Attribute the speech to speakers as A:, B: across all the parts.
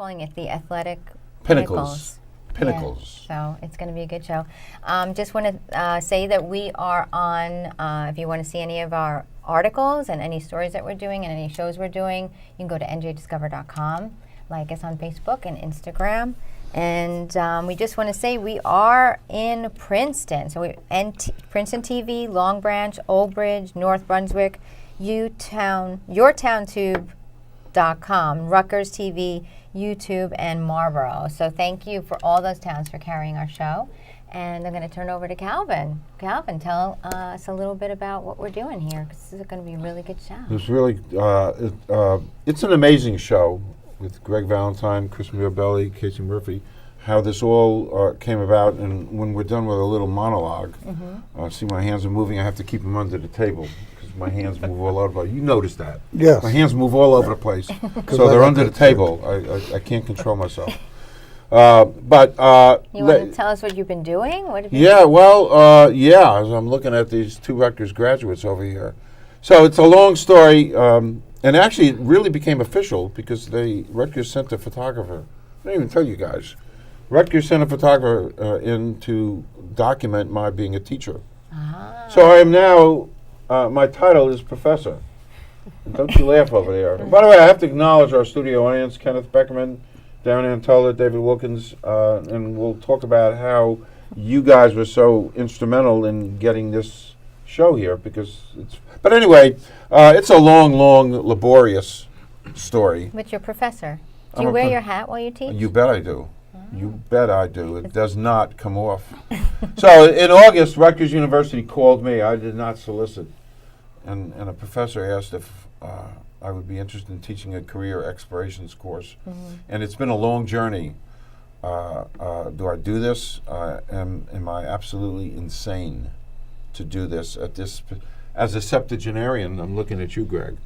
A: calling it? The Athletic
B: Pinnacles. Pinnacles.
A: Yeah, so it's going to be a good show. Just want to say that we are on, if you want to see any of our articles and any stories that we're doing and any shows we're doing, you can go to njdiscover.com, like us on Facebook and Instagram. And we just want to say we are in Princeton. So we're Princeton TV, Long Branch, Old Bridge, North Brunswick, YoutownTube.com, Rutgers TV, YouTube, and Marlborough. So thank you for all those towns for carrying our show. And I'm going to turn over to Calvin. Calvin, tell us a little bit about what we're doing here, because this is going to be a really good show.
B: It's really, it's an amazing show with Greg Valentine, Chris Mirabelli, Casey Murphy, how this all came about. And when we're done with a little monologue, see my hands are moving, I have to keep them under the table because my hands move all over. You noticed that?
C: Yes.
B: My hands move all over the place. So they're under the table. I can't control myself. But
A: you want to tell us what you've been doing? What have you
B: as I'm looking at these two Rutgers graduates over here. So it's a long story, and actually it really became official because Rutgers sent a photographer. I didn't even tell you guys. Rutgers sent a photographer in to document my being a teacher. So I am now, my title is professor. And don't you laugh over there. By the way, I have to acknowledge our studio audience, Kenneth Beckerman, Darren Antola, David Wilkins, and we'll talk about how you guys were so instrumental in getting this show here, because but anyway, it's a long, laborious story.
A: But you're a professor. Do you wear your hat while you teach?
B: You bet I do. You bet I do. It does not come off. So in August, Rutgers University called me. I did not solicit. And a professor asked if I would be interested in teaching a career explorations course. And it's been a long journey. Do I do this? Am I absolutely insane to do this at this? As a septuagenarian, I'm looking at you, Greg.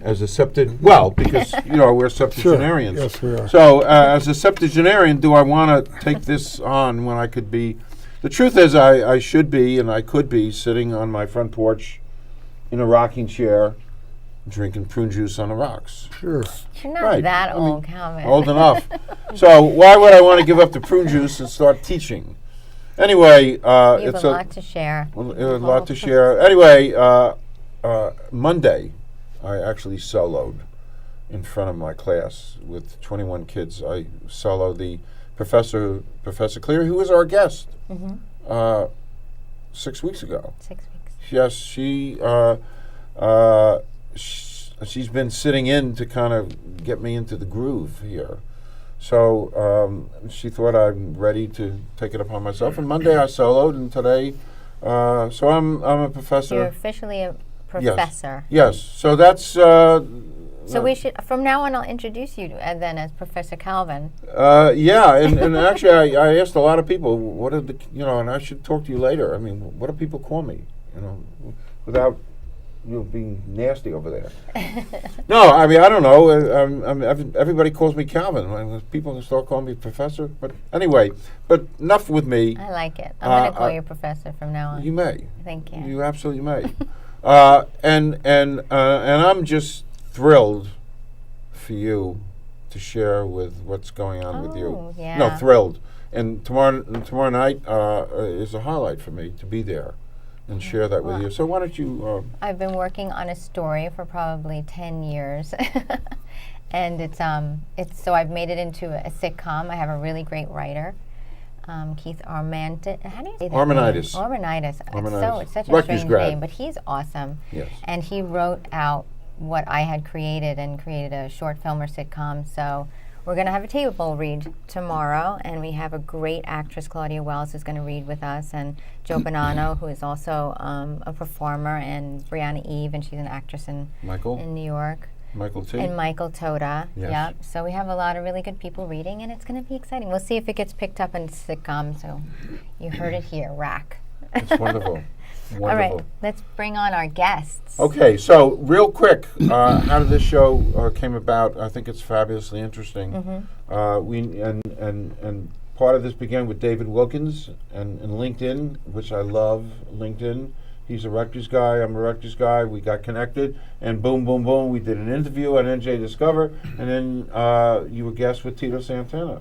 B: As a because we're septuagenarians.
C: Sure. Yes, we are.
B: So as a septuagenarian, do I want to take this on when I could be? The truth is, I should be and I could be sitting on my front porch in a rocking chair, drinking prune juice on the rocks.
C: Sure.
A: You're not that old, Calvin.
B: Old enough. So why would I want to give up the prune juice and start teaching? Anyway,
A: it's a lot to share.
B: A lot to share. Anyway, Monday, I actually soloed in front of my class with 21 kids. I soloed the Professor Clear, who was our guest 6 weeks ago.
A: 6 weeks.
B: Yes, she's been sitting in to kind of get me into the groove here. So she thought I'm ready to take it upon myself. And Monday I soloed, and today, so I'm a professor.
A: You're officially a professor.
B: Yes. So that's.
A: So we should, from now on, I'll introduce you then as Professor Calvin.
B: And actually, I asked a lot of people, what are the, and I should talk to you later. I mean, what do people call me? Without being nasty over there. No, I mean, I don't know. Everybody calls me Calvin. People start calling me Professor. But anyway, but enough with me.
A: I like it. I'm going to call you Professor from now on.
B: You may.
A: Thank you.
B: You absolutely may. And I'm just thrilled for you to share with what's going on with you.
A: Yeah.
B: No, thrilled. And tomorrow night is a highlight for me to be there and share that with you. So why don't you...
A: I've been working on a story for probably 10 years. And it's so I've made it into a sitcom. I have a really great writer, Keith Armanitis. How do you say that?
B: Armanitis.
A: Armanitis. It's such a
B: Rutgers
A: strange
B: grad.
A: name, but he's awesome.
B: Yes.
A: And he wrote out what I had created and created a short film or sitcom. So we're going to have a table read tomorrow, and we have a great actress, Claudia Wells, who's going to read with us, and Joe Bonanno, who is also a performer, and Brianna Eve, and she's an actress in New York.
B: Michael T.
A: And Michael Toda.
B: Yes.
A: Yep. So we have a lot of really good people reading, and it's going to be exciting. We'll see if it gets picked up in sitcom. So you heard it here, Rack.
B: It's wonderful. Wonderful.
A: All right, let's bring on our guests.
B: Okay, so real quick, how did this show came about? I think it's fabulously interesting. And part of this began with David Wilkins and LinkedIn, which I love LinkedIn. He's a Rutgers guy. I'm a Rutgers guy. We got connected, and boom, boom, boom. We did an interview on NJ Discover, and then you were guest with Tito Santana.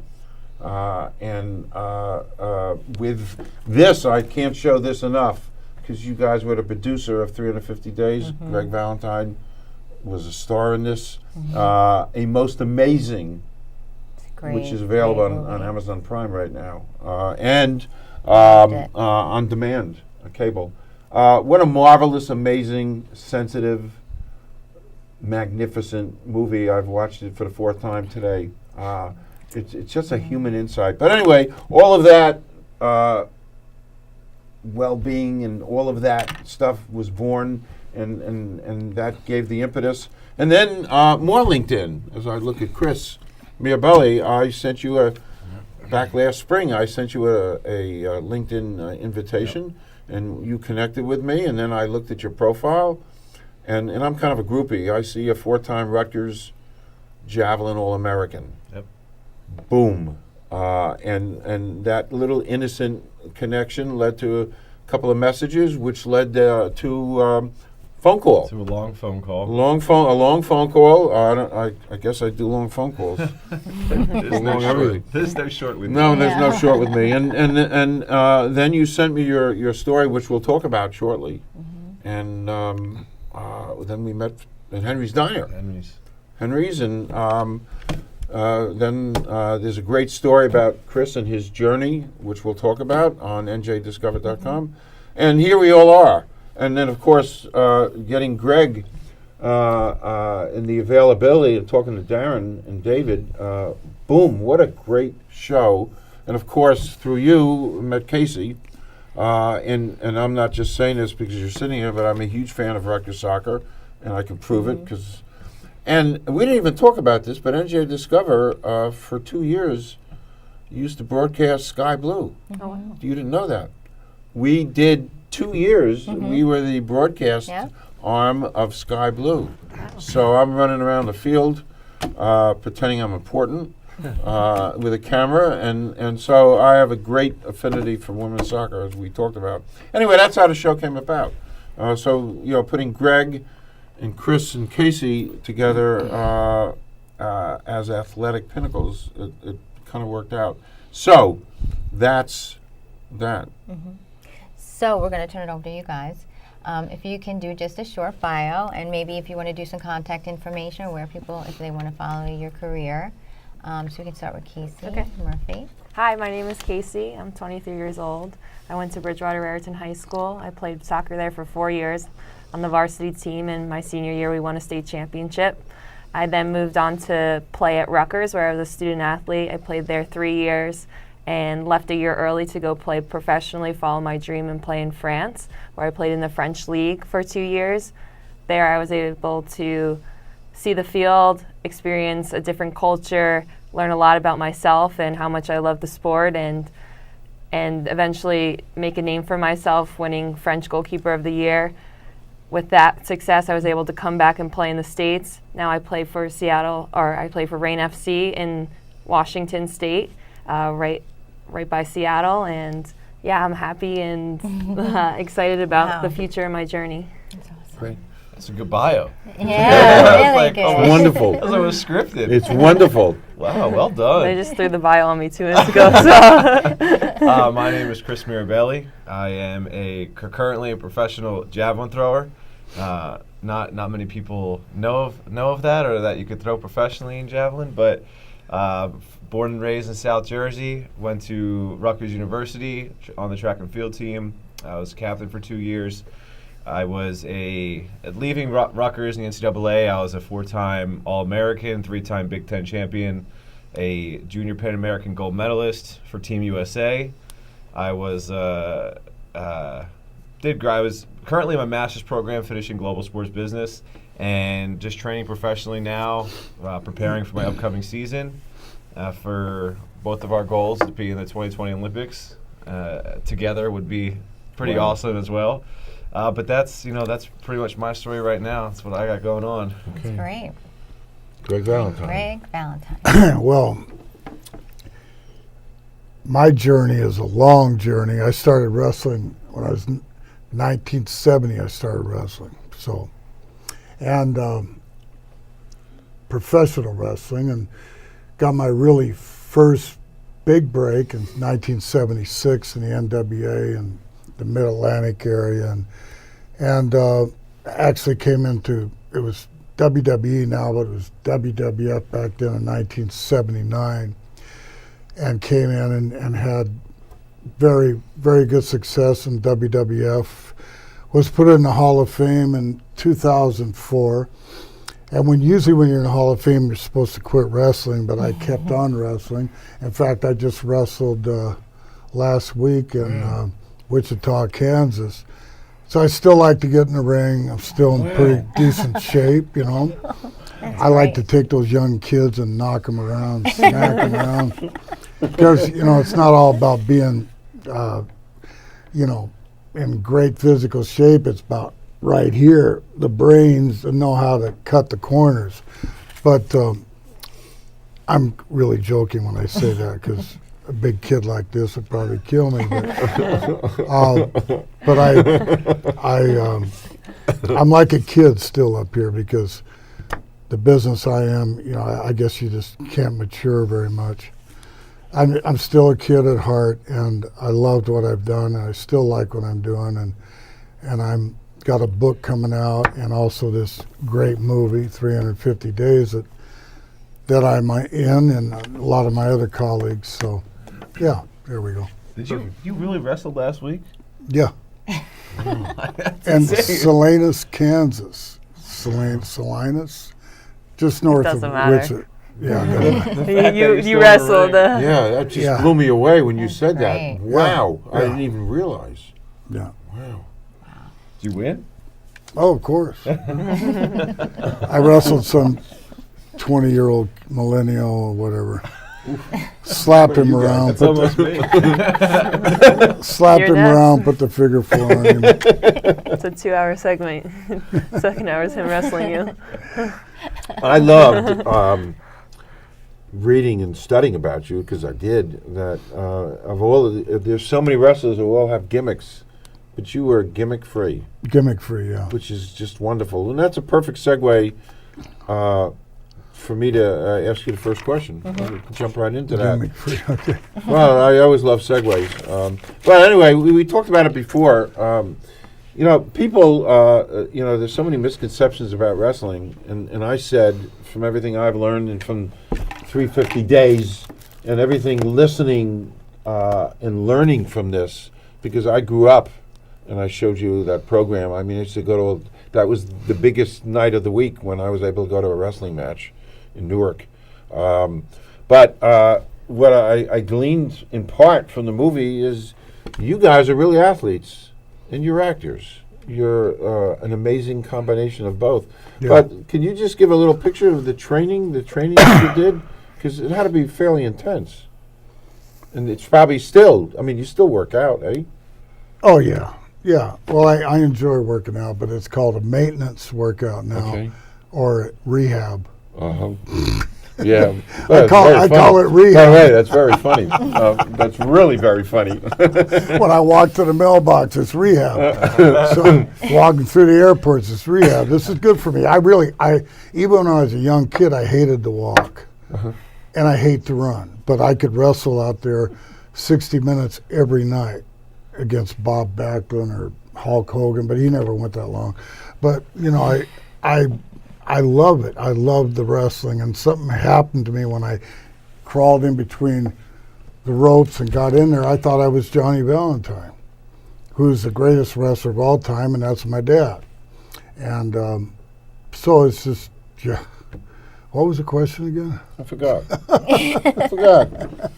B: With this, I can't show this enough because you guys were the producer of 350 Days. Greg Valentine was a star in this. A most amazing, which is available on Amazon Prime right now, and on demand, cable. What a marvelous, amazing, sensitive, magnificent movie. I've watched it for the 4th time today. It's just a human insight. But anyway, all of that well-being and all of that stuff was born, and that gave the impetus. And then more LinkedIn. As I look at Chris Mirabelli, I sent you back last spring, I sent you a LinkedIn invitation, and you connected with me, and then I looked at your profile, and I'm kind of a groupie. I see a 4-time Rutgers Javelin All-American. Yep. Boom. And that little innocent connection led to a couple of messages, which led to phone call.
C: To a long phone call.
B: A long phone call. I guess I do long phone calls.
C: There's no short with me.
B: No, there's no short with me. And then you sent me your story, which we'll talk about shortly. And then we met at Henry's Diner. Henry's, and then there's a great story about Chris and his journey, which we'll talk about on njdiscover.com. And here we all are. And then, of course, getting Greg and the availability and talking to Darren and David, boom, what a great show. And, of course, through you, met Casey. And I'm not just saying this because you're sitting here, but I'm a huge fan of Rutgers soccer, and I can prove it. And we didn't even talk about this, but NJ Discover, for 2 years, used to broadcast Sky Blue. Oh, wow. You didn't know that. We did 2 years, we were the broadcast arm of Sky Blue. Wow. So I'm running around the field pretending I'm important with a camera, and so I have a great affinity for women's soccer, as we talked about. Anyway, that's how the show came about. So, putting Greg and Chris and Casey together as athletic pinnacles, it kind of worked out. So that's that.
A: So we're going to turn it over to you guys. If you can do just a short bio, and maybe if you want to do some contact information where people, if they want to follow your career. So we can start with Casey Murphy.
D: Hi, my name is Casey. I'm 23 years old. I went to Bridgewater Raritan High School. I played soccer there for 4 years on the varsity team, and my senior year we won a state championship. I then moved on to play at Rutgers, where I was a student athlete. I played there 3 years and left a year early to go play professionally, follow my dream, and play in France, where I played in the French League for 2 years. There I was able to see the field, experience a different culture, learn a lot about myself and how much I love the sport, and eventually make a name for myself, winning French Goalkeeper of the Year. With that success, I was able to come back and play in the States. Now I play for I play for Reign FC in Washington State, right by Seattle, and I'm happy and excited about the future of my journey.
A: That's awesome.
B: Great.
C: That's a good bio.
A: Yeah, really good.
B: It's wonderful.
C: As I was scripted.
B: It's wonderful.
C: Wow, well done.
D: They just threw the bio on me 2 minutes ago. So.
C: My name is Chris Mirabelli. I am currently a professional javelin thrower. Not many people know of that, or that you could throw professionally in javelin, but born and raised in South Jersey, went to Rutgers University on the track and field team. I was captain for 2 years. I was leaving Rutgers in the NCAA, I was a 4-time All-American, 3-time Big Ten champion, a junior Pan American gold medalist for Team USA. I was currently in my master's program finishing global sports business and just training professionally now, preparing for my upcoming season for both of our goals to be in the 2020 Olympics. Together would be pretty awesome as well. But that's pretty much my story right now. That's what I got going on.
A: That's great.
B: Greg Valentine.
A: Greg Valentine.
E: Well, my journey is a long journey. I started wrestling when I was 1970 I started wrestling. So, and professional wrestling, and got my really first big break in 1976 in the NWA and the Mid-Atlantic area, and actually came into, it was WWE now, but it was WWF back then in 1979, and came in and had very, very good success in WWF. Was put in the Hall of Fame in 2004. And usually when you're in the Hall of Fame, you're supposed to quit wrestling, but I kept on wrestling. In fact, I just wrestled last week in Wichita, Kansas. So I still like to get in the ring. I'm still in pretty decent shape, you know. I like to take those young kids and knock them around, smack them around. Because, you know, it's not all about being, you know, in great physical shape. It's about right here, the brains know how to cut the corners. But I'm really joking when I say that, because a big kid like this would probably kill me. But I'm like a kid still up here, because the business I am, you know, I guess you just can't mature very much. I'm still a kid at heart, and I loved what I've done, and I still like what I'm doing, and I'm got a book coming out, and also this great movie, 350 Days, that I'm in, and a lot of my other colleagues. So, yeah, there we go.
C: Did you really wrestled last week?
E: Yeah. And Salinas, Kansas. Salinas, just north of
D: Doesn't matter.
E: Richard. Yeah.
D: You wrestled.
B: Yeah, that just blew me away when you said
A: great.
B: that. Wow, I
E: Yeah.
B: didn't even realize.
E: Yeah.
B: Wow.
C: Did you win?
E: Oh, of course. I wrestled some 20-year-old millennial or whatever. Slapped him around.
C: That's almost me.
E: Slapped
D: You're
E: him
D: next.
E: around, put the figure four on him.
D: It's a 2-hour segment. Second hour is him wrestling you.
B: I loved reading and studying about you, because I did, that of all of there's so many wrestlers who all have gimmicks, but you were gimmick free,
E: Gimmick free, yeah.
B: which is just wonderful. And that's a perfect segue for me to ask you the first question. We can jump right into that.
E: Gimmick free, okay.
B: Well, I always love segues. But anyway, we talked about it before. You know, people, you know, there's so many misconceptions about wrestling. And I said, from everything I've learned and from 350 Days and everything, listening and learning from this, because I grew up, and I showed you that program. I mean, I used to go to, that was the biggest night of the week when I was able to go to a wrestling match in Newark. But what I gleaned in part from the movie is you guys are really athletes and you're actors. You're an amazing combination of both.
E: Yeah.
B: But can you just give a little picture of the training that you did? Because it had to be fairly intense. And it's probably still, I mean, you still work out, eh?
E: Oh, yeah. Yeah. Well, I enjoy working out, but it's called a maintenance workout now,
B: Okay.
E: or rehab.
B: Uh-huh. Yeah.
E: I call it rehab.
B: Oh, right, that's very funny. That's really very funny.
E: When I walk to the mailbox, it's rehab. So walking through the airports, it's rehab. This is good for me. Even when I was a young kid, I hated to walk, and I hate to run. But I could wrestle out there 60 minutes every night against Bob Backlund or Hulk Hogan, but he never went that long. But you know, I love it. I love the wrestling, and something happened to me when I crawled in between the ropes and got in there. I thought I was Johnny Valentine, who's the greatest wrestler of all time, and that's my dad. And so it's just, yeah. What was the question again?
B: I forgot. I forgot.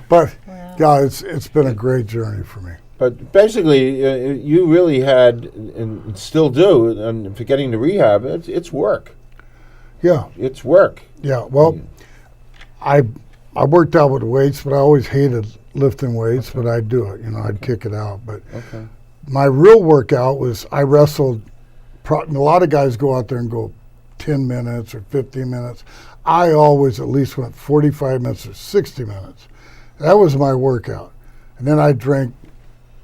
E: But yeah, it's been a great journey for me.
B: But basically, you really had, and still do, and for getting to rehab, it's work.
E: Yeah,
B: It's work.
E: yeah. Well, I worked out with weights, but I always hated lifting weights. But I'd do it. You know, I'd kick it out. But
B: Okay.
E: my real workout was I wrestled. A lot of guys go out there and go 10 minutes or 15 minutes. I always at least went 45 minutes or 60 minutes. That was my workout. And then I drank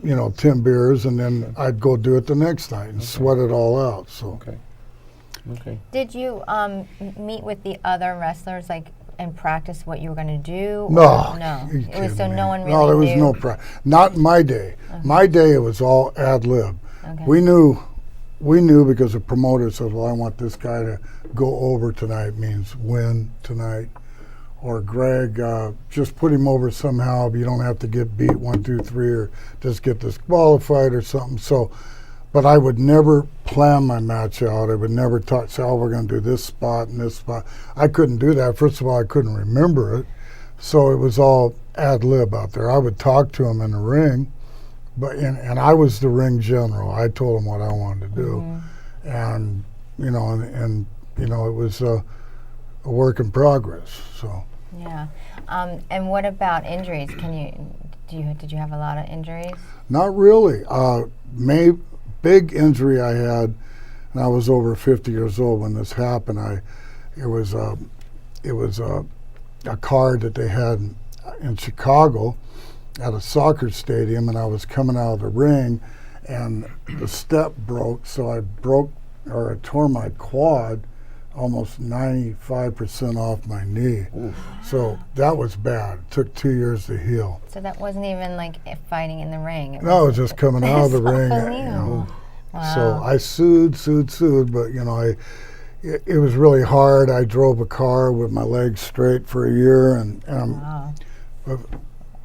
E: 10 beers, and then I'd go do it the next night and sweat it all out. So
B: Okay. Okay.
A: Did you meet with the other wrestlers and practice what you were going to do?
E: no,
A: Or no.
E: you
A: It was so
E: kidding
A: no
E: me?
A: one really
E: No, there was
A: knew.
E: no not in my day. My day, it was all ad lib.
A: Okay.
E: We knew because the promoter said, well, I want this guy to go over tonight, means win tonight. Or Greg, just put him over somehow, but you don't have to get beat 1, 2, 3, or just get disqualified or something. So, but I would never plan my match out. I would never say, oh, we're going to do this spot and this spot. I couldn't do that. First of all, I couldn't remember it. So it was all ad lib out there. I would talk to him in the ring, and I was the ring general. I told him what I wanted to do. And, it was a work in progress. So.
A: Yeah. And what about injuries? Did you have a lot of injuries?
E: Not really. Big injury I had, and I was over 50 years old when this happened. It was a card that they had in Chicago at a soccer stadium, and I was coming out of the ring, and the step broke, so I tore my quad almost 95% off my knee.
B: Oof.
E: So that was bad. It took 2 years to heal.
A: So that wasn't even fighting in the ring.
E: No, it was just coming out of the ring.
A: Unbelievable. Wow.
E: So I sued, but it was really hard. I drove a car with my legs straight for a year, and
A: Wow.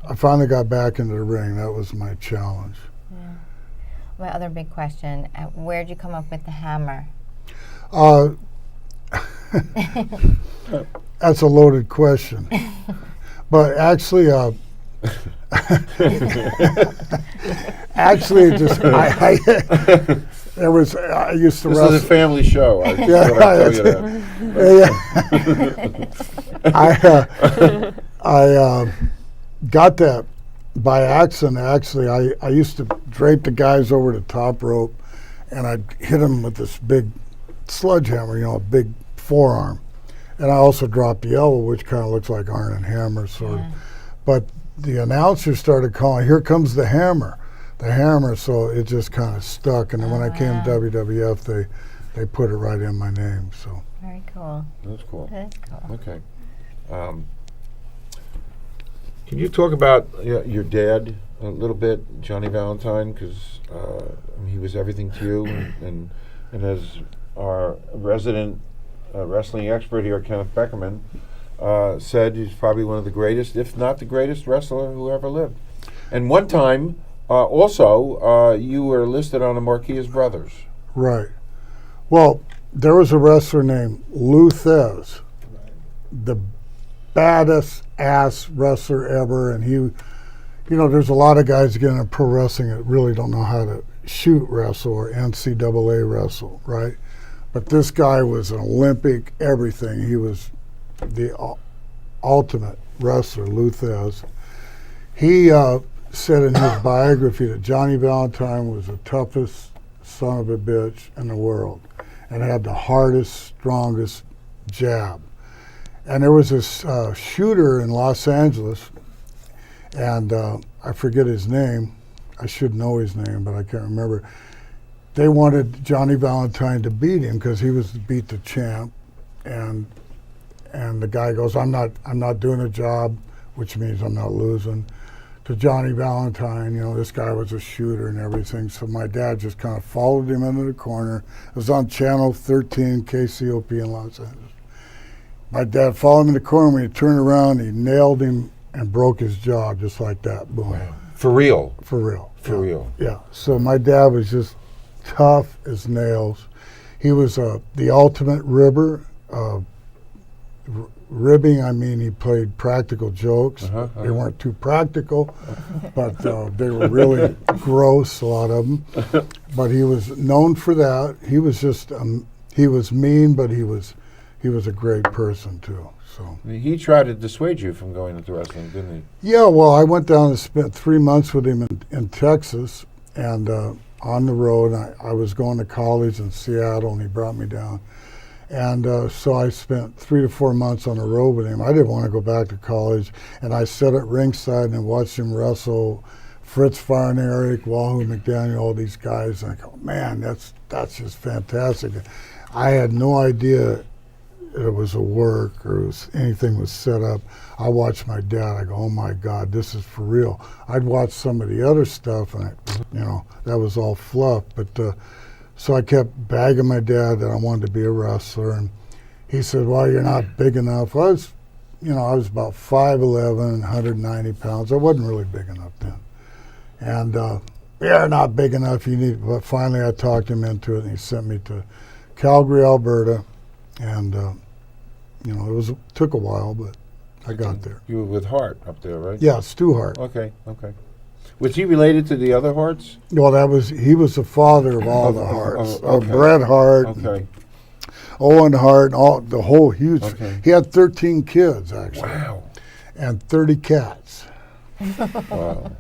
E: I finally got back into the ring. That was my challenge.
A: Yeah. My other big question: where'd you come up with the hammer?
E: That's a loaded question. But actually, it just I used to
B: This
E: wrestle.
B: is a family show. I
E: Yeah,
B: tell you that.
E: I got that by accident. Actually, I used to drape the guys over the top rope, and I'd hit them with this big sledgehammer, a big forearm. And I also dropped the elbow, which kind of looks like Iron and Hammer, sort of. But the announcer started calling, "Here comes the hammer." The hammer, so it just kind of stuck. And then when I came to WWF, they put it right in my name. So
A: Very cool.
B: That's cool.
A: That's cool.
B: Okay. Can you talk about your dad a little bit, Johnny Valentine? Because he was everything to you, and as our resident wrestling expert here, Kenneth Beckerman, said he's probably one of the greatest, if not the greatest wrestler who ever lived. And one time, also, you were listed on a marquee as brothers.
E: right. Well, there was a wrestler named Lou Thez, the baddest ass wrestler ever, and he, there's a lot of guys getting into pro wrestling that really don't know how to shoot wrestle or NCAA wrestle, right? But this guy was an Olympic everything. He was the ultimate wrestler, Lou Thez. He said in his biography that Johnny Valentine was the toughest son of a bitch in the world and had the hardest, strongest jab. And there was this shooter in Los Angeles, and I forget his name. I should know his name, but I can't remember. They wanted Johnny Valentine to beat him because he was to beat the champ, and the guy goes, I'm not doing a job, which means I'm not losing, to Johnny Valentine. This guy was a shooter and everything. So my dad just kind of followed him into the corner. It was on Channel 13, KCOP in Los Angeles. My dad followed him in the corner. When he turned around, he nailed him and broke his jaw just like that. Boom.
B: Wow. For real.
E: For real.
B: For real.
E: Yeah. So my dad was just tough as nails. He was the ultimate ribber. Ribbing, I mean, he played practical jokes. They weren't too practical, but they were really gross, a lot of them. But he was known for that. He was just, he was mean, but he was a great person too. So
B: He tried to dissuade you from going into wrestling, didn't he?
E: yeah, well, I went down and spent 3 months with him in Texas, and on the road. I was going to college in Seattle, and he brought me down. And so I spent 3 to 4 months on the road with him. I didn't want to go back to college, and I sat at ringside and watched him wrestle Fritz Farn, Eric, Wahoo McDaniel, all these guys. And I go, man, that's just fantastic. I had no idea it was a work or anything was set up. I watched my dad. I go, oh my God, this is for real. I'd watch some of the other stuff, and that was all fluff. But so I kept begging my dad that I wanted to be a wrestler, and he said, well, you're not big enough. I was about 5'11", 190 pounds. I wasn't really big enough then. And yeah, not big enough. But finally, I talked him into it, and he sent me to Calgary, Alberta, and it took a while, but I got there.
B: You were with Hart up there, right?
E: Yeah, Stu Hart.
B: Okay. Was he related to the other Harts?
E: Well, he was the father of all the Harts.
B: Okay.
E: Bret Hart,
B: Okay.
E: Owen Hart, and the whole huge.
B: Okay.
E: He had 13 kids actually,
B: Wow.
E: and 30 cats.
B: Wow.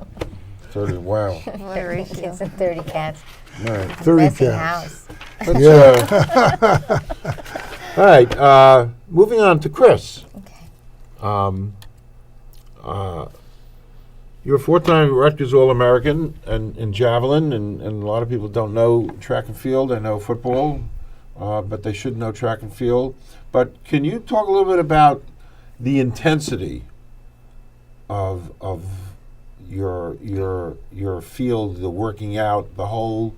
B: 30. Wow.
D: What a ratio.
A: Kids and 30 cats.
B: All right.
E: 30
A: Messy
E: cats.
A: house.
B: Let's,
E: Yeah.
B: all right. Moving on to Chris.
A: Okay.
B: You're a 4-time Rutgers All-American in Javelin, and a lot of people don't know track and field. They know football, but they should know track and field. But can you talk a little bit about the intensity of your field, the working out, the whole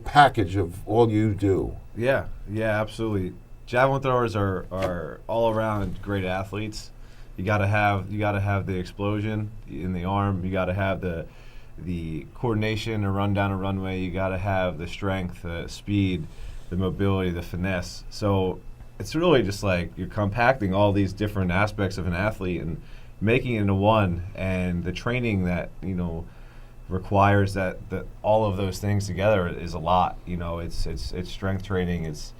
B: package of all you do?
C: Yeah, absolutely. Javelin throwers are all around great athletes. You gotta have the explosion in the arm. You gotta have the coordination to run down a runway. You gotta have the strength, the speed, the mobility, the finesse. So it's really just like you're compacting all these different aspects of an athlete and making it into one. And the training that requires that all of those things together is a lot. It's strength training. It's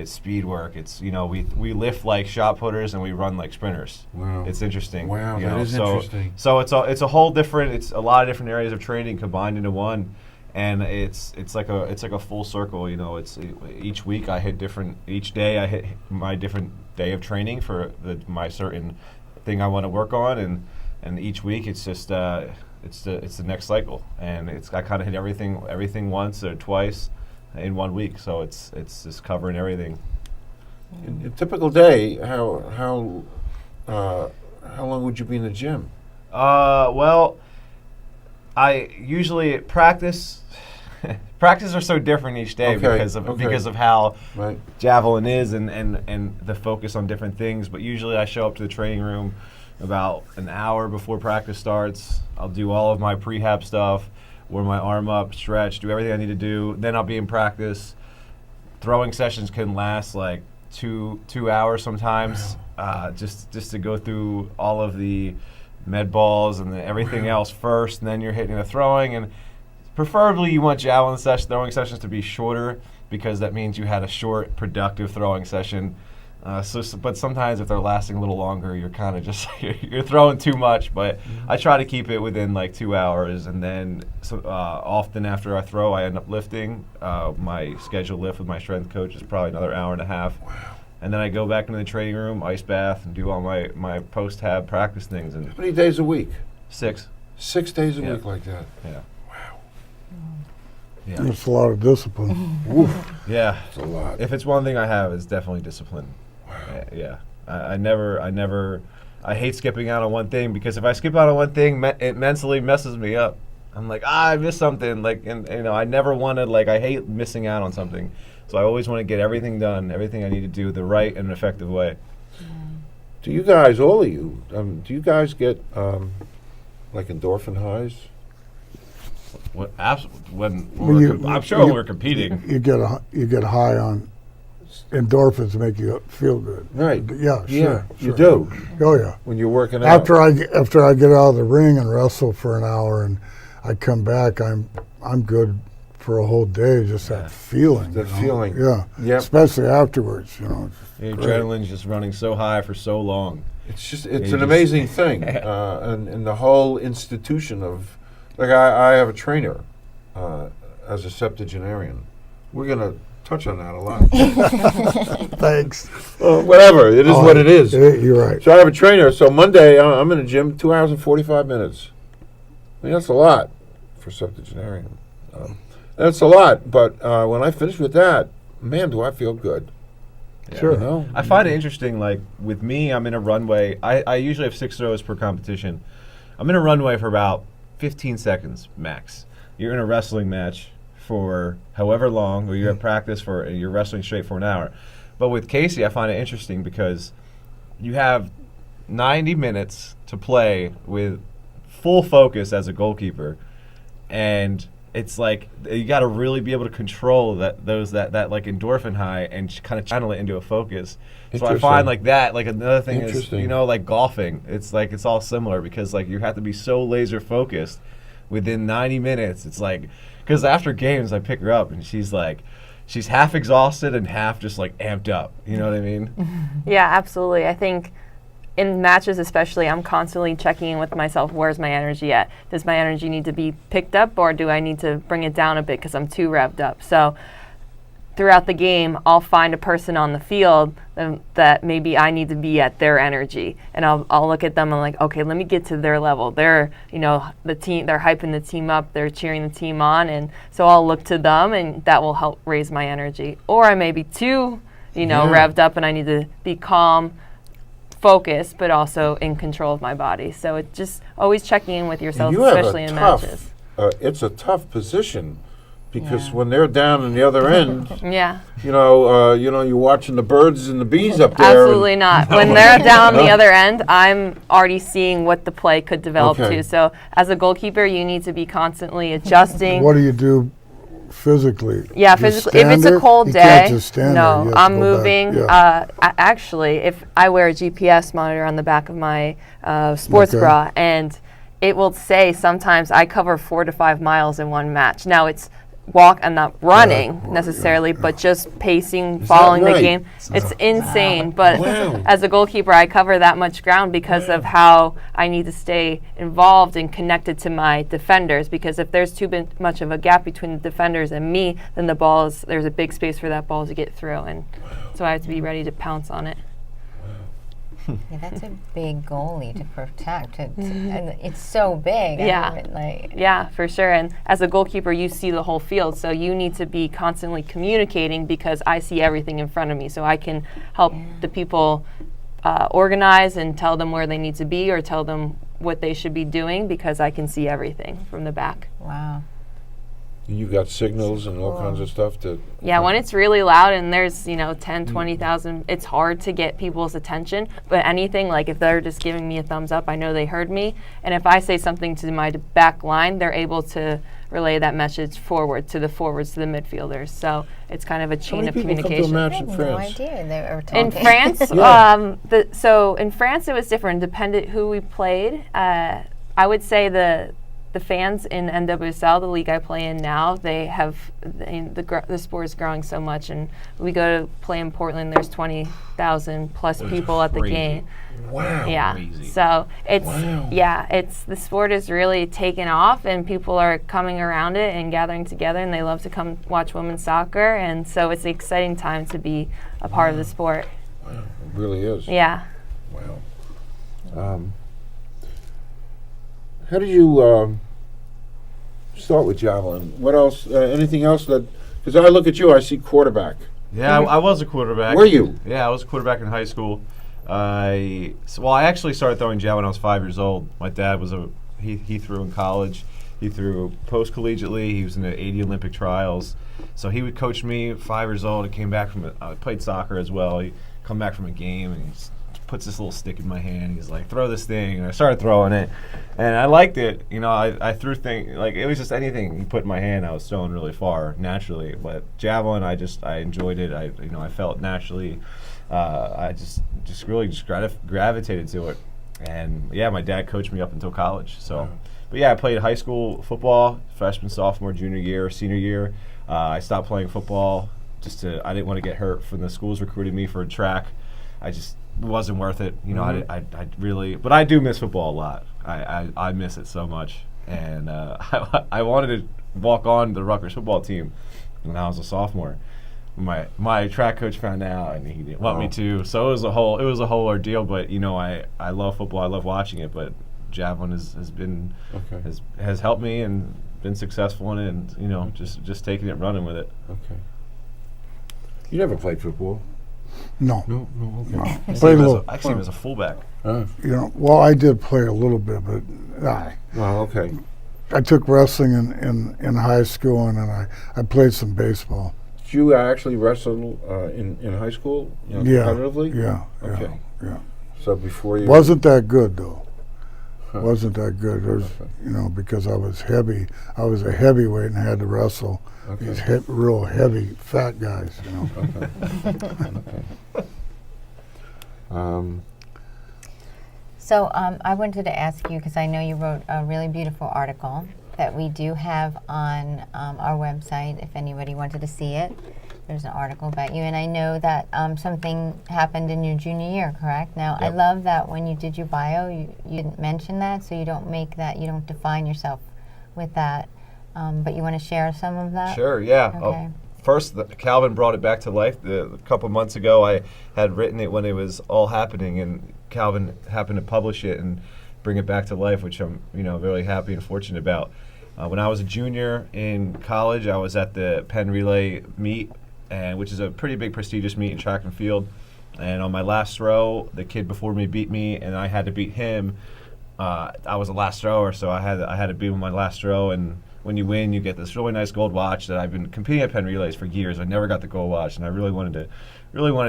C: speed work. It's we lift like shot putters and we run like sprinters.
B: Wow.
C: It's interesting.
B: Wow, that is interesting.
C: So it's a whole different. It's a lot of different areas of training combined into one, and it's like a full circle. It's each week I hit different. Each day I hit my different day of training for my certain thing I want to work on, and each week it's just it's the next cycle, and I kind of hit everything once or twice in 1 week, so it's just covering everything.
B: In a typical day, how long would you be in the gym?
C: Well, I usually practice. Practices are so different each day because of how
B: Right.
C: Javelin is and the focus on different things. But usually I show up to the training room about an hour before practice starts. I'll do all of my prehab stuff, warm my arm up, stretch, do everything I need to do. Then I'll be in practice. Throwing sessions can last like two hours sometimes, just to go through all of the med balls and everything else first, and then you're hitting the throwing. And preferably you want Javelin throwing sessions to be shorter, because that means you had a short, productive throwing session. But sometimes if they're lasting a little longer, you're kind of just you're throwing too much. But I try to keep it within like 2 hours, and then often after I throw, I end up lifting. My scheduled lift with my strength coach is probably another hour and a half.
B: Wow.
C: And then I go back into the training room, ice bath, and do all my post-tab practice things. And
B: How many days a week?
C: 6.
B: 6 days a
C: Yeah.
B: week like that.
C: Yeah.
B: Wow.
C: Yeah.
E: That's a lot of discipline.
B: Oof.
C: Yeah.
B: That's a lot.
C: If it's one thing I have, it's definitely discipline. Yeah. I hate skipping out on one thing, because if I skip out on one thing, it mentally messes me up. I'm like, I missed something. I never want to, I hate missing out on something. So I always want to get everything done, everything I need to do the right and effective way.
B: Do you guys, all of you, do you guys get endorphin highs?
C: When
E: Well,
C: I'm sure when we're competing.
E: You get high on endorphins to make you feel good.
B: Right.
E: Yeah, sure.
B: You do
E: Oh yeah.
B: when you're working out.
E: After I get out of the ring and wrestle for an hour and I come back, I'm good for a whole day. Just that feeling.
B: That feeling.
E: Yeah.
B: Yep.
E: Especially afterwards.
C: Your
E: Great.
C: adrenaline's just running so high for so long.
B: It's
C: You
B: an
C: just-
B: amazing thing, and the whole institution of, I have a trainer as a septuagenarian. We're gonna touch on that a lot.
E: Thanks.
B: Whatever, it is what it is.
E: You're right.
B: So I have a trainer. So Monday I'm in the gym 2 hours and 45 minutes. I mean, that's a lot. for septuagenarian. That's a lot, but when I finish with that, man, do I feel good.
C: Yeah.
E: Sure.
B: You know?
C: I find it interesting, like, with me, I'm in a runway. I usually have 6 throws per competition. I'm in a runway for about 15 seconds max. You're in a wrestling match for however long, or you're at practice you're wrestling straight for an hour. But with Casey, I find it interesting because you have 90 minutes to play with full focus as a goalkeeper, and it's like you got to really be able to control that like endorphin high and kind of channel it into a focus. So I find like that, like another thing is, you know, like golfing. It's like it's all similar because like you have to be so laser focused within 90 minutes. It's like because after games I pick her up and she's half exhausted and half just like amped up. You know what I mean?
D: Yeah, absolutely. I think in matches especially, I'm constantly checking in with myself, where's my energy at? Does my energy need to be picked up or do I need to bring it down a bit because I'm too revved up? So throughout the game, I'll find a person on the field that maybe I need to be at their energy. And I'll look at them and like, okay, let me get to their level. They're, you know, the team, they're hyping the team up, they're cheering the team on. And so I'll look to them and that will help raise my energy. Or I may be too, you know, revved up and I need to be calm, focus, but also in control of my body. So it's just always checking in with yourself, especially in matches.
B: It's a tough position because when they're down in the other end,
D: Yeah.
B: you're watching the birds and the bees up there.
D: Absolutely not. When they're down on the other end, I'm already seeing what the play could develop to. So as a goalkeeper, you need to be constantly adjusting.
E: What do you do physically?
D: Yeah,
E: Just
D: physically. If
E: stand
D: it's a
E: there?
D: cold
E: You
D: day,
E: can't just stand there. You
D: no,
E: have to
D: I'm
E: go back.
D: moving.
E: Yeah.
D: Actually, if I wear a GPS monitor on the back of my sports
E: Okay.
D: bra, and it will say sometimes I cover 4 to 5 miles in one match. Now it's I'm not running necessarily, but just pacing, following the
B: right?
D: game. It's insane. But
B: Wow.
D: as a goalkeeper, I cover that much ground because of how I need to stay involved and connected to my defenders. Because if there's too much of a gap between the defenders and me, then there's a big space for that ball to get through. And so I have to be ready to pounce on it.
A: Yeah, that's a big goalie to protect. And it's so big.
D: Yeah.
A: I mean,
D: Yeah, for sure. And as a goalkeeper, you see the whole field. So you need to be constantly communicating because I see everything in front of me. So I can help the people organize and tell them where they need to be or tell them what they should be doing because I can see everything from the back.
A: wow.
B: You got signals and all kinds of stuff to.
D: Yeah, when it's really loud and there's, 10, 20,000, it's hard to get people's attention. But anything, like if they're just giving me a thumbs up, I know they heard me. And if I say something to my back line, they're able to relay that message forward to the forwards, to the midfielders. So it's kind of a chain of communication.
A: I had no idea they were talking.
D: In France, in France it was different. Depended who we played. I would say the fans in NWSL, the league I play in now, the sport is growing so much, and we go to play in Portland. There's 20,000 plus people at the game.
B: Wow.
D: Yeah.
C: Crazy.
D: So it's the sport is really taken off, and people are coming around it and gathering together, and they love to come watch women's soccer, and so it's an exciting time to be a part of the sport.
B: Wow. It really is.
D: Yeah.
B: Wow. How did you start with Javelin? What else? Anything else because I look at you, I see quarterback.
C: Yeah, I was a quarterback.
B: Were you?
C: Yeah, I was a quarterback in high school. I actually started throwing javelin when I was 5 years old. My dad was he threw in college. He threw post-collegiately. He was in the 80 Olympic trials. So he would coach me at 5 years old. I came back I played soccer as well. He'd come back from a game and he puts this little stick in my hand. He's like, throw this thing. And I started throwing it. And I liked it. I threw things, like it was just anything he put in my hand, I was throwing really far naturally. But javelin, I enjoyed it. I felt naturally. I just really gravitated to it. And yeah, my dad coached me up until college. So, but yeah, I played high school football, freshman, sophomore, junior year, senior year. I stopped playing football I didn't want to get hurt. When the schools recruited me for track, it wasn't worth it. I really, but I do miss football a lot. I miss it so much, and I wanted to walk on the Rutgers football team when I was a sophomore. My track coach found out, and he didn't want me to. So it was a whole ordeal. But I love football. I love watching it. But javelin has helped me, and been successful in it, and just taking it, running with it.
B: Okay. You never played football?
E: No.
B: No, okay.
E: No.
C: I see
E: Played a
C: him
E: little.
C: as a fullback.
E: Well, I did play a little bit, but
B: Okay.
E: I took wrestling in high school, and then I played some baseball.
B: Did you actually wrestle in high school? Competitively?
E: Yeah.
B: Okay.
E: Yeah.
B: So before you
E: Wasn't that good though.
B: Huh.
E: Wasn't that good. It was, because I was heavy. I was a heavyweight and had to wrestle these real heavy, fat guys.
A: So I wanted to ask you, because I know you wrote a really beautiful article that we do have on our website if anybody wanted to see it. There's an article about you, and I know that something happened in your junior year, correct? Now, I love that when you did your bio, you didn't mention that, so you don't define yourself with that, but you want to share some of that?
C: Sure, yeah.
A: Okay.
C: First, Calvin brought it back to life. A couple months ago, I had written it when it was all happening, and Calvin happened to publish it and bring it back to life, which I'm really happy and fortunate about. When I was a junior in college, I was at the Penn Relay meet, which is a pretty big prestigious meet in track and field. And on my last throw, the kid before me beat me, and I had to beat him. I was the last thrower, so I had to beat him my last throw. And when you win, you get this really nice gold watch that I've been competing at Penn Relays for years. I never got the gold watch, and I really wanted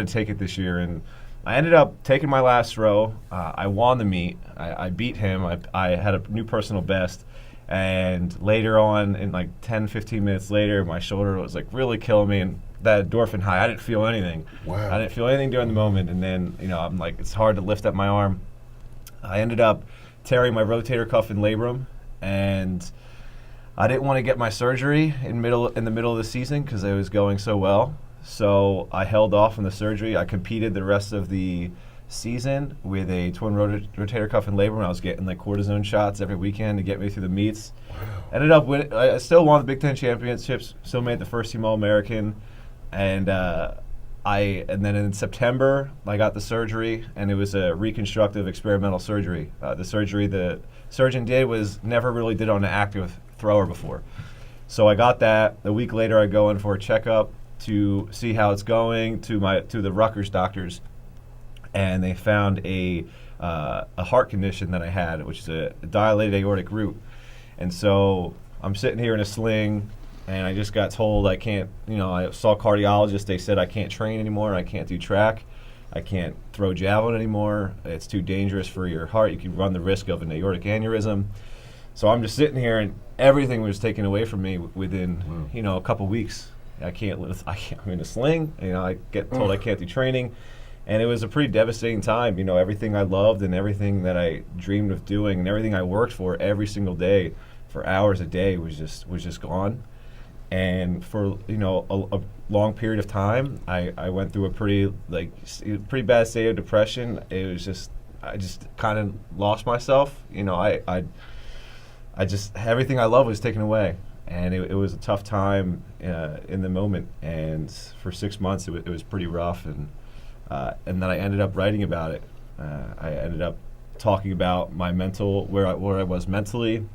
C: to take it this year. And I ended up taking my last throw. I won the meet. I beat him. I had a new personal best. And later on, in like 10, 15 minutes later, my shoulder was like really killing me, and that endorphin high, I didn't feel anything.
B: Wow.
C: I didn't feel anything during the moment, and then I'm like, it's hard to lift up my arm. I ended up tearing my rotator cuff in labrum, and I didn't want to get my surgery in the middle of the season because it was going so well. So I held off on the surgery. I competed the rest of the season with a torn rotator cuff and labrum. I was getting like cortisone shots every weekend to get me through the meets. Ended up winning. I still won the Big Ten championships. Still made the first team All-American, and then in September I got the surgery, and it was a reconstructive experimental surgery. The surgery the surgeon did was never really did on an active thrower before. So I got that. A week later, I go in for a checkup to see how it's going to the Rutgers doctors. And they found a heart condition that I had, which is a dilated aortic root. And so I'm sitting here in a sling, and I just got told I can't, I saw cardiologists. They said I can't train anymore. I can't do track. I can't throw javelin anymore. It's too dangerous for your heart. You could run the risk of an aortic aneurysm. So I'm just sitting here, and everything was taken away from me within, a couple weeks. I'm in a sling. I get told I can't do training. And it was a pretty devastating time. Everything I loved and everything that I dreamed of doing and everything I worked for every single day for hours a day was just gone. And for a long period of time, I went through a pretty bad state of depression. It was I just kind of lost myself. I just everything I loved was taken away, and it was a tough time in the moment. And for 6 months, it was pretty rough. And then I ended up writing about it. I ended up talking about my mental, where I was mentally,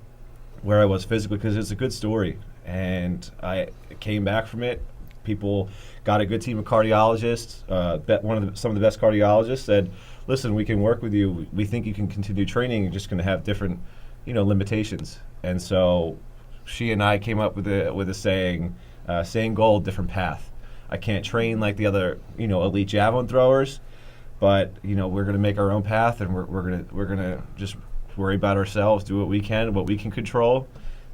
C: where I was physically, because it's a good story. And I came back from it. People got a good team of cardiologists. Some of the best cardiologists said, "Listen, we can work with you. We think you can continue training. You're just going to have different, limitations." And so she and I came up with a saying, "Same goal, different path." I can't train like the other, elite javelin throwers, but we're going to make our own path, and we're going to just worry about ourselves, do what we can control,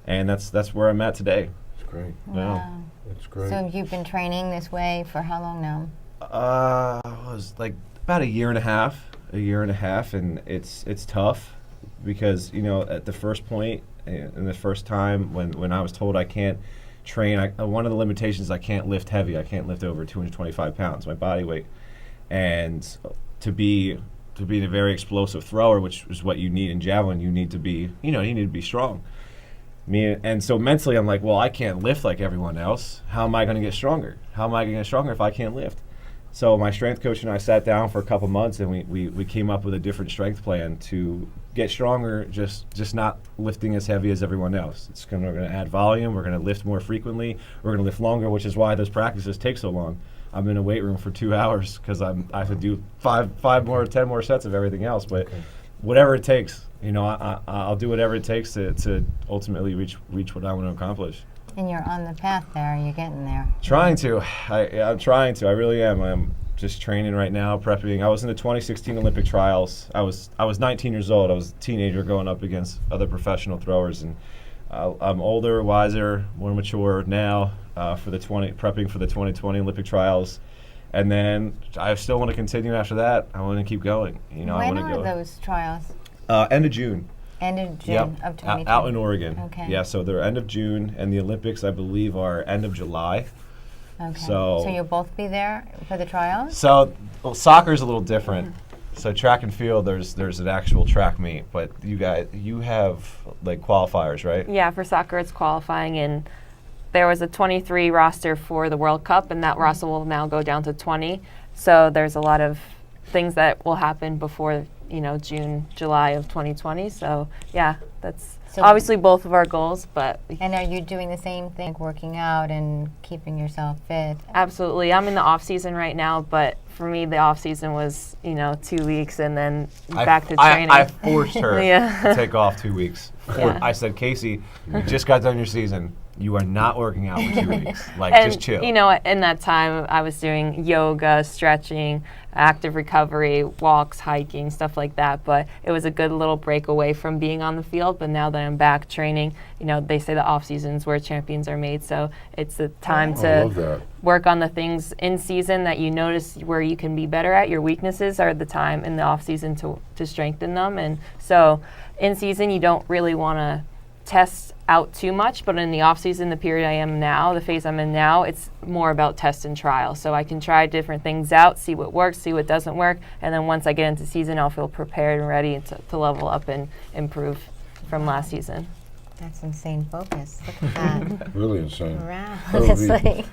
C: and that's where I'm at today.
B: That's great.
A: Wow.
C: Yeah.
B: That's great.
A: So you've been training this way for how long now?
C: It was like about a year and a half, and it's tough because at the first point and the first time when I was told I can't train, one of the limitations is I can't lift heavy. I can't lift over 225 pounds, my body weight, and to be a very explosive thrower, which is what you need in javelin, you need to be strong. And so mentally, I'm like, well, I can't lift like everyone else. How am I going to get stronger? How am I going to get stronger if I can't lift? So my strength coach and I sat down for a couple months, and we came up with a different strength plan to get stronger, just not lifting as heavy as everyone else. We're going to add volume. We're going to lift more frequently. We're going to lift longer, which is why those practices take so long. I'm in a weight room for 2 hours because I have to do 5 more, 10 more sets of everything else. But whatever it takes, I'll do whatever it takes to ultimately reach what I want to accomplish.
A: And you're on the path there. You're getting there.
C: Trying to. I'm trying to. I really am. I'm just training right now, prepping. I was in the 2016 Olympic trials. I was 19 years old. I was a teenager going up against other professional throwers, and I'm older, wiser, more mature now prepping for the 2020 Olympic trials. And then I still want to continue after that. I want to keep going.
A: When
C: I want to
A: are
C: go.
A: those trials?
C: End of June.
A: End of June of 2020.
C: Out in Oregon.
A: Okay.
C: Yeah, so they're end of June, and the Olympics, I believe, are end of July.
A: Okay.
C: So
A: you'll both be there for the trials?
C: So soccer's a little different. So track and field, there's an actual track meet, but you have like qualifiers, right?
D: Yeah, for soccer it's qualifying, and there was a 23 roster for the World Cup, and that roster will now go down to 20. So there's a lot of things that will happen before June, July of 2020. So yeah, that's obviously both of our goals. But
A: and are you doing the same thing, like working out and keeping yourself fit?
D: Absolutely. I'm in the off season right now, but for me the off season was 2 weeks and then back to training.
C: I forced her
D: Yeah.
C: to take off 2 weeks.
D: Yeah.
C: I said, Casey, you just got done your season. You are not working out for 2 weeks. Just chill.
D: In that time I was doing yoga, stretching, active recovery, walks, hiking, stuff like that. But it was a good little break away from being on the field. But now that I'm back training, they say the off season's where champions are made. So it's the time to work on the things in season that you notice where you can be better at. Your weaknesses are the time in the off season to strengthen them. And so in season, you don't really want to test out too much, but in the off season, the period I am now, the phase I'm in now, it's more about test and trial. So I can try different things out, see what works, see what doesn't work, and then once I get into season, I'll feel prepared and ready to level up and improve from last season.
A: That's insane focus. Look at that.
B: Really insane.
A: Wow.
B: That would
A: It's
B: be-
A: like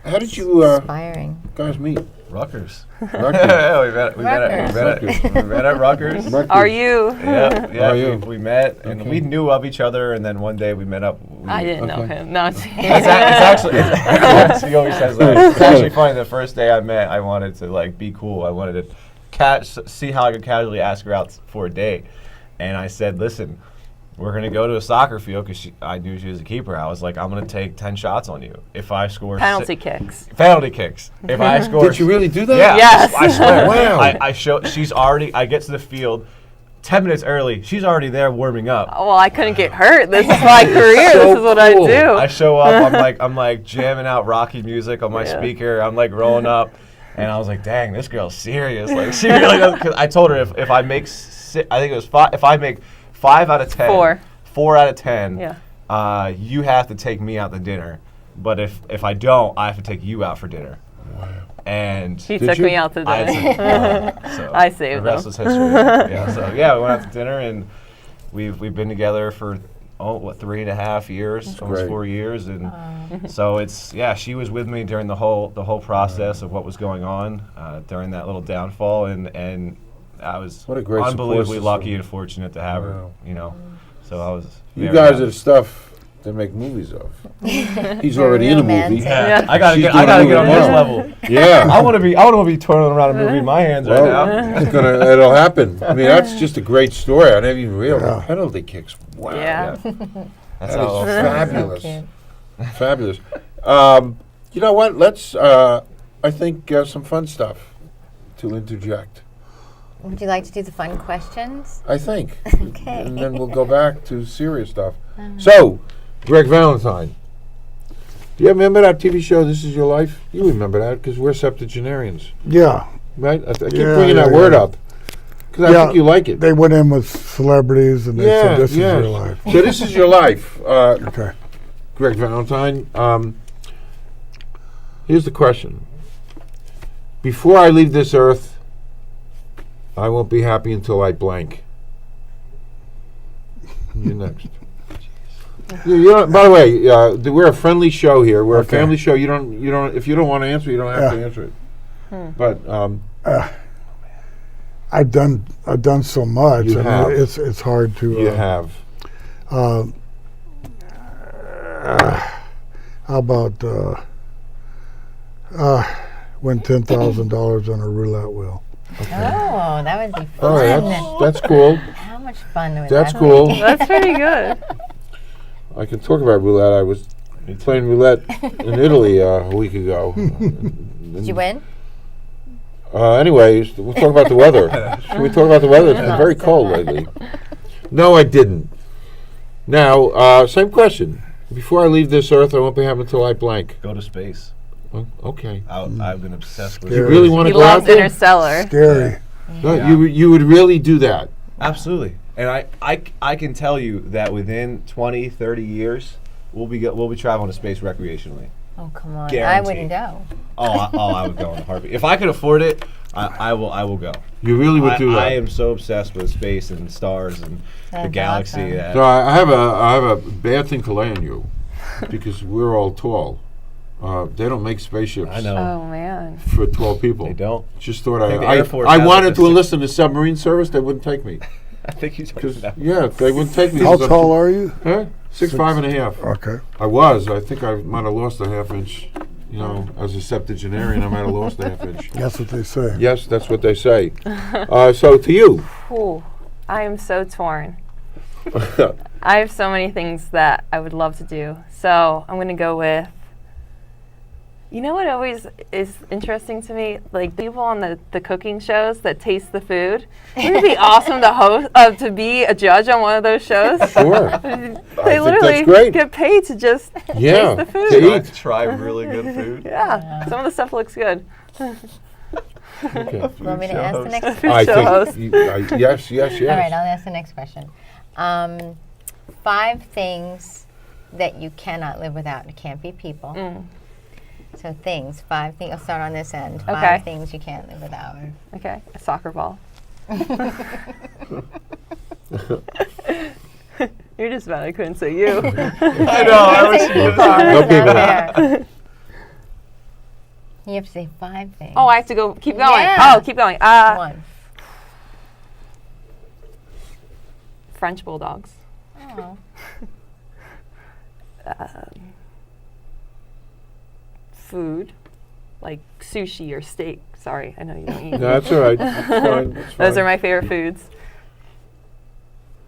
B: How did you
A: inspiring.
B: guys meet?
C: Rutgers.
B: Rutgers.
C: Yeah, we met at Rutgers.
B: Rutgers.
D: Are you?
C: Yeah,
B: Are you?
C: we met, and
B: Okay.
C: we knew of each other, and then one day we met up.
D: I didn't know
B: Okay.
D: him. No,
C: It's actually, he always says that. It's actually funny. The first day I met, I wanted to be cool. I wanted to see how I could casually ask her out for a date, and I said, "Listen, we're gonna go to a soccer field because I knew she was a keeper. I was like, I'm gonna take 10 shots on you if I score
D: penalty kicks.
C: penalty kicks. If I score,
B: Did you really do that?
C: yeah,
D: Yes.
C: I swear.
B: Wow.
C: I show. She's already. I get to the field. 10 minutes early, she's already there warming up.
D: Well, I couldn't get hurt. This is my career.
B: So
D: This is what
B: cool.
D: I do.
C: I show up. I'm like jamming out Rocky music on my
D: Yeah.
C: speaker. I'm like rolling up, and I was like, "Dang, this girl's serious." Like she really does. Cause I told her if I make I think it was 5. If I make 5 out of 10, 4 out of 10,
D: Yeah.
C: you have to take me out to dinner. But if I don't, I have to take you out for dinner.
B: Wow.
C: And
D: He
B: Did
D: took
B: you?
D: me out to
C: I
D: dinner.
C: so
D: I saved
C: the rest
D: them.
C: is history. Yeah, so we went out to dinner, and we've been together for 3.5 years, almost
B: great.
C: 4 years, and so she was with me during the whole process of what was going on during that little downfall, and I was
B: What a great support
C: unbelievably
B: system.
C: lucky and fortunate to have
B: Wow.
C: her. So I was.
B: You
C: very
B: guys
C: happy.
B: are the stuff they make movies of. He's already in a movie.
A: romantic.
C: Yeah,
D: Yeah.
C: I gotta
B: She's
C: get
B: doing a
C: on
B: movie
C: this
B: now.
C: level.
B: Yeah.
C: I want to be twirling around a movie in my hands right now.
B: Well, it'll happen. I mean, that's just a great story. I never even realized
E: Yeah.
B: penalty kicks. Wow.
D: Yeah.
C: That's
B: That
C: how.
B: is fabulous.
A: Cute.
B: Fabulous. You know what? Let's, I think, some fun stuff to interject.
A: Would you like to do the fun questions?
B: I think.
A: Okay.
B: And then we'll go back to serious stuff. So, Greg Valentine. Do you remember that TV show, This Is Your Life? You remember that because we're septuagenarians,
E: Yeah.
B: right? I keep
E: Yeah,
B: bringing that
E: yeah,
B: word
E: yeah.
B: up because I
E: Yeah,
B: think you like it.
E: They went in with celebrities and they said, "This is your life."
B: So this is your life,
E: Okay.
B: Greg Valentine. Here's the question. Before I leave this earth, I won't be happy until I blank. You're next. You don't, by the way, we're a friendly show here. We're
E: Okay.
B: a family show. You don't. If you don't want to answer, you don't have to
E: Yeah.
B: answer it. But
E: I've done so much.
B: You
E: I mean,
B: have.
E: it's hard to.
B: you have.
E: How about win $10,000 on a roulette wheel?
A: Oh, that would be
B: All
A: fun.
B: right, that's cool.
A: How much fun would
B: That's
A: that
B: cool.
A: be?
D: That's pretty good.
B: I can talk about roulette. I was playing roulette in Italy a week ago.
A: Did you win?
B: Anyways, we'll talk about the weather. Should we talk about the weather? It's been very cold lately. No, I didn't. Now, same question. Before I leave this earth, I won't be having until I blank.
C: Go to space.
B: Oh, okay.
C: I've been obsessed with
B: You
E: Scary.
B: really want to
D: He
B: go out
D: loves
B: there?
D: Interstellar.
E: Scary.
B: No,
C: Yeah.
B: you would really do that.
C: Absolutely. And I can tell you that within 20, 30 years, we'll be traveling to space recreationally.
A: Oh, come on. I
C: Guaranteed.
A: wouldn't go.
C: I would go in a heartbeat. If I could afford it, I will go.
B: You really would do that.
C: I am so obsessed with space and stars and the
A: That's
C: galaxy.
A: awesome.
C: That
B: So I have a bad thing to lay on you, because we're all tall. They don't make spaceships
C: I know.
D: Oh man.
B: for tall people.
C: They don't.
B: Just thought
C: I think the
B: I
C: Air Force
B: I
C: has
B: wanted
C: like
B: to
C: a
B: enlist in the submarine service. They wouldn't take me.
C: I think you told me that.
B: Yeah, they wouldn't take me.
E: How tall are you?
B: Huh? 6'5.5".
E: Okay.
B: I was. I think I might have lost a half inch. You know, as a septuagenarian, I might have lost a half inch.
E: That's what they say.
B: Yes, that's what they say. So to you,
D: Ooh, I am so torn. I have so many things that I would love to do. So I'm going to go with, you know what always is interesting to me? Like people on the cooking shows that taste the food. Wouldn't it be awesome to host, to be a judge on one of those shows?
B: sure.
D: They
B: that's
D: literally
B: great.
D: get paid to just
B: Yeah,
D: taste the food.
B: to
C: Try,
B: eat.
C: try really good food.
D: Yeah, some of the stuff looks good.
B: Okay.
A: Want me to ask the next
D: Food
B: I
D: show
B: think
D: host.
B: yes, yes, yes.
A: All right, I'll ask the next question. 5 things that you cannot live without. It can't be people. So things, 5 things. I'll start on this end. 5
D: Okay.
A: things you can't live without.
D: Okay, a soccer ball. You're just mad I couldn't say you.
C: I know. I wish you
A: People,
C: could.
A: that's
B: people.
A: not fair. You have to say 5 things.
D: Oh, I have to go. Keep going.
A: Yeah.
D: Oh, keep going.
A: 1.
D: French bulldogs.
A: Oh.
D: Food, like sushi or steak. Sorry, I know you don't eat.
B: No, that's all right. That's fine. That's
D: Those
B: fine.
D: are my favorite foods.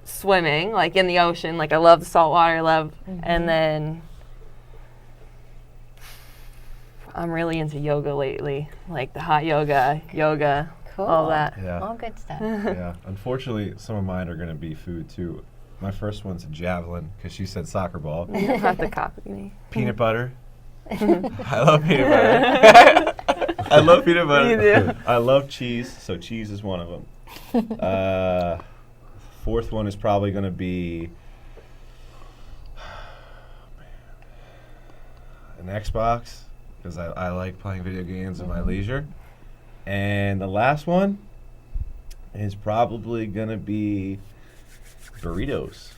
D: Swimming, like in the ocean, like I love the salt water, and then I'm really into yoga lately, like the hot yoga,
A: Cool.
D: all that.
C: Yeah.
A: All good stuff.
C: Yeah. Unfortunately, some of mine are going to be food too. My first one's a javelin because she said soccer ball.
D: You don't have to copy me.
C: Peanut butter. I love peanut butter. I love peanut butter.
D: You do.
C: I love cheese, so cheese is one of them. 4th one is probably going to be an Xbox because I like playing video games in my leisure. And the last one is probably going to be burritos.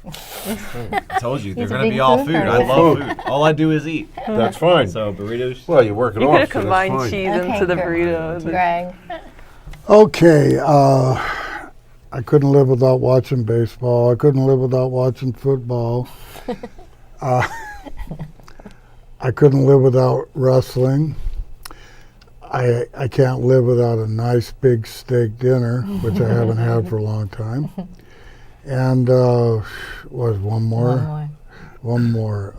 C: I told you, they're
A: He's a
C: going to
A: big
C: be all
A: food
C: food. I
A: person.
C: love food. All I do is eat.
B: That's fine.
C: So burritos.
B: Well, you work it
D: You
B: off.
D: could have
B: so that's
D: combined
B: fine.
D: cheese
A: Okay,
D: into the
A: good.
D: burrito.
A: Greg.
E: Okay. I couldn't live without watching baseball. I couldn't live without watching football. I couldn't live without wrestling. I can't live without a nice big steak dinner, which I haven't had for a long time. And was one more. One more.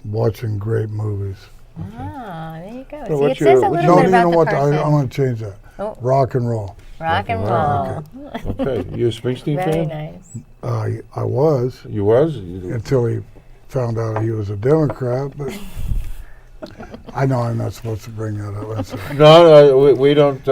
E: Watching great movies.
A: Ah, there you go.
B: So
A: See,
B: what's
A: it says
B: your-
A: a
B: what's
A: little
E: No,
A: bit
E: you
A: about
E: know
A: the
E: what?
A: person.
E: I'm going to change that.
A: Oh.
E: Rock and roll.
A: Rock and
B: roll.
A: roll.
B: Okay, you a Springsteen
A: Very
B: fan?
A: nice.
E: I was
B: You was? You-
E: until he found out he was a Democrat, but I know I'm not supposed to bring that up. That's all right.
B: No, we don't.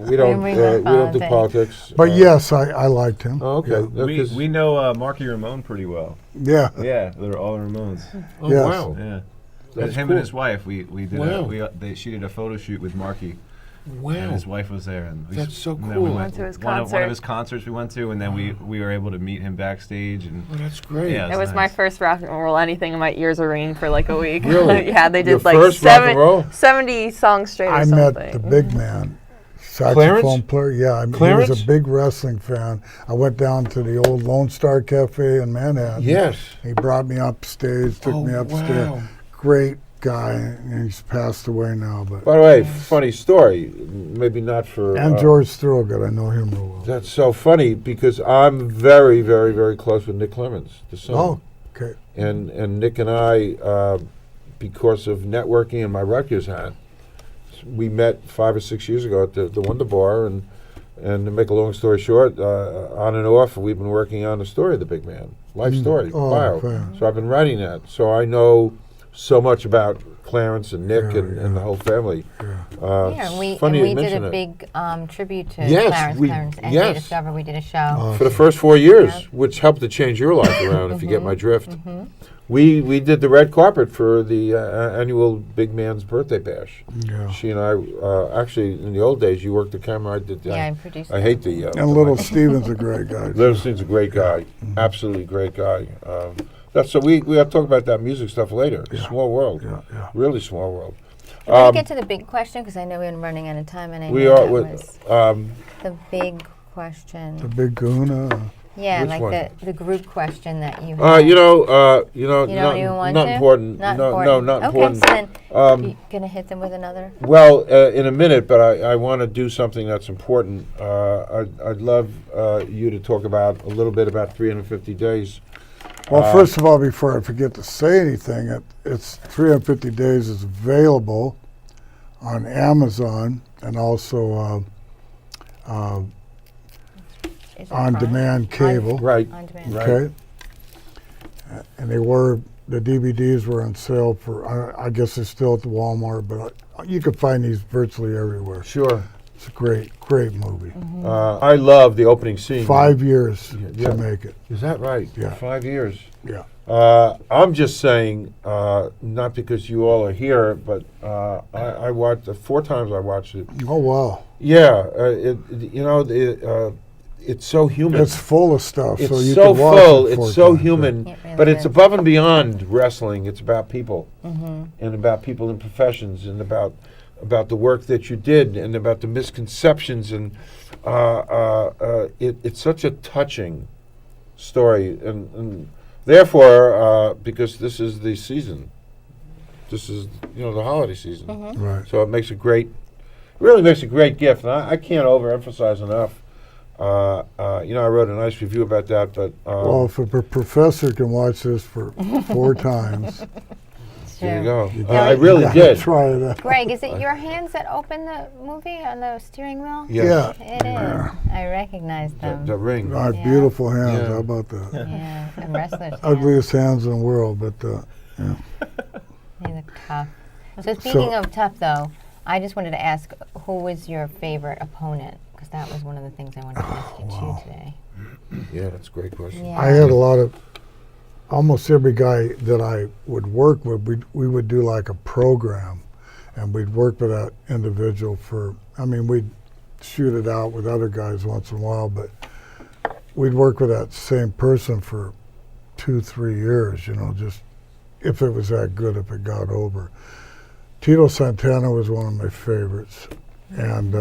B: We don't.
A: bring
B: We
A: up
B: don't do
A: politics.
B: politics.
E: But yes, I liked him.
B: Oh, okay.
E: Yeah.
C: We know Marky Ramone pretty well.
E: Yeah.
C: Yeah, they're all Ramones.
B: Oh,
E: Yes.
B: wow.
C: Yeah.
B: That's
C: Him
B: cool.
C: and his wife, we did
B: Wow.
C: she did a photo shoot with Marky
B: Wow.
C: And his wife was there, and
B: That's so
C: and then
B: cool.
C: We
D: Went to his
C: one of
D: concert.
C: his concerts we went to, and then we were able to meet him backstage, and
B: Oh, that's great.
C: Yeah.
D: It was my
C: nice.
D: first rock and roll anything, and my ears were ringing for like a week.
B: Really?
D: Yeah, they
B: Your
D: did like
B: first rock and roll?
D: 70 songs straight or
E: I
D: something.
E: met the big man,
B: Clarence?
E: saxophone player. Yeah, he
B: Clarence?
E: was a big wrestling fan. I went down to the old Lone Star Cafe in Manhattan.
B: Yes.
E: He brought me upstage, took
B: Oh,
E: me upstairs.
B: wow.
E: Great guy, and he's passed away now. But
B: By the way, funny story. Maybe not for.
E: and George Thorogood, I know him real well.
B: That's so funny because I'm very, very, very close with Nick Clemens, the son.
E: Oh, okay.
B: And Nick and I, because of networking and my Rutgers hat, we met 5 or 6 years ago at the Wonder Bar, and to make a long story short, on and off, we've been working on the story of the big man, life story,
E: Oh,
B: bio.
E: fine.
B: So I've been writing that. So I know so much about Clarence and Nick
E: Yeah,
B: and the whole family.
A: Yeah, and we
B: funny you
A: did
B: mention
A: a
B: it.
A: big tribute to
B: Yes,
A: Clarence and
B: yes.
A: Discover. We did a show.
B: For the first 4 years, which helped to change your life around, if you get my drift. We did the red carpet for the annual Big Man's birthday bash.
E: Yeah.
B: She and I, actually, in the old days, you worked the camera. I did.
A: Yeah, I produced
B: I
A: it.
B: hate the.
E: And Little Steven's a great guy.
B: Little Steven's a great guy, absolutely great guy. That's so we have to talk about that music stuff later. Small world,
E: Yeah.
B: really small world.
A: Can we get to the big question? Because I know we're running out of time, and I
B: We
A: know
B: are
A: that
B: with.
A: was the big question.
E: The big Guna.
A: Yeah,
B: Which
A: like
B: one?
A: the group question that you had.
B: You know,
A: You don't
B: not,
A: even want
B: not
A: to?
B: important.
A: Not
B: no,
A: important.
B: no, not
A: okay,
B: important.
A: so then
B: Um,
A: you gonna hit them with another?
B: Well, in a minute, but I want to do something that's important. I'd love you to talk about a little bit about 350 days.
E: Well, first of all, before I forget to say anything, it's 350 Days is available on Amazon and also
A: Is it
E: on
A: Prime?
E: demand cable.
B: Right.
A: On demand.
B: Right.
E: Okay. And the DVDs were on sale for, I guess they're still at the Walmart, but you can find these virtually everywhere.
B: Sure.
E: It's a great, great movie.
B: I love the opening scene.
E: 5 years
B: Yeah.
E: to make it.
B: Is that right?
E: Yeah.
B: 5 years.
E: Yeah.
B: I'm just saying, not because you all are here, but I watched 4 times. I watched it.
E: Oh, wow.
B: Yeah, it's so human.
E: It's full of stuff,
B: It's
E: so you
B: so
E: can watch
B: full.
E: it 4
B: It's so
E: times, yeah.
B: human,
A: It really
B: but it's
A: is.
B: above and beyond wrestling. It's about people, and about people in professions, and about the work that you did, and about the misconceptions, and it's such a touching story, and therefore, because this is the season, this is the holiday season,
E: Right.
B: so it makes really makes a great gift, and I can't overemphasize enough. I wrote a nice review about that, but
E: Well, if a professor can watch this for 4 times,
B: there you
A: True.
B: go. I really
E: gotta
B: did.
E: try it out.
A: Greg, is it your hands that open the movie on the steering wheel?
B: Yes.
E: Yeah.
A: It is. I recognize them.
B: The ring.
E: My
A: Yeah.
E: beautiful hands.
B: Yeah.
E: How about that?
A: Yeah, the wrestlers. hands.
E: Ugliest hands in the world, but
A: They look tough. So speaking of tough, though, I just wanted to ask, who was your favorite opponent? Because that was one of the things I wanted to ask you too today.
B: Yeah, that's a great question.
A: Yeah.
E: I had a lot of, almost every guy that I would work with, we would do like a program, and we'd work with that individual we'd shoot it out with other guys once in a while, but we'd work with that same person for 2-3 years, just if it was that good, if it got over. Tito Santana was one of my favorites, and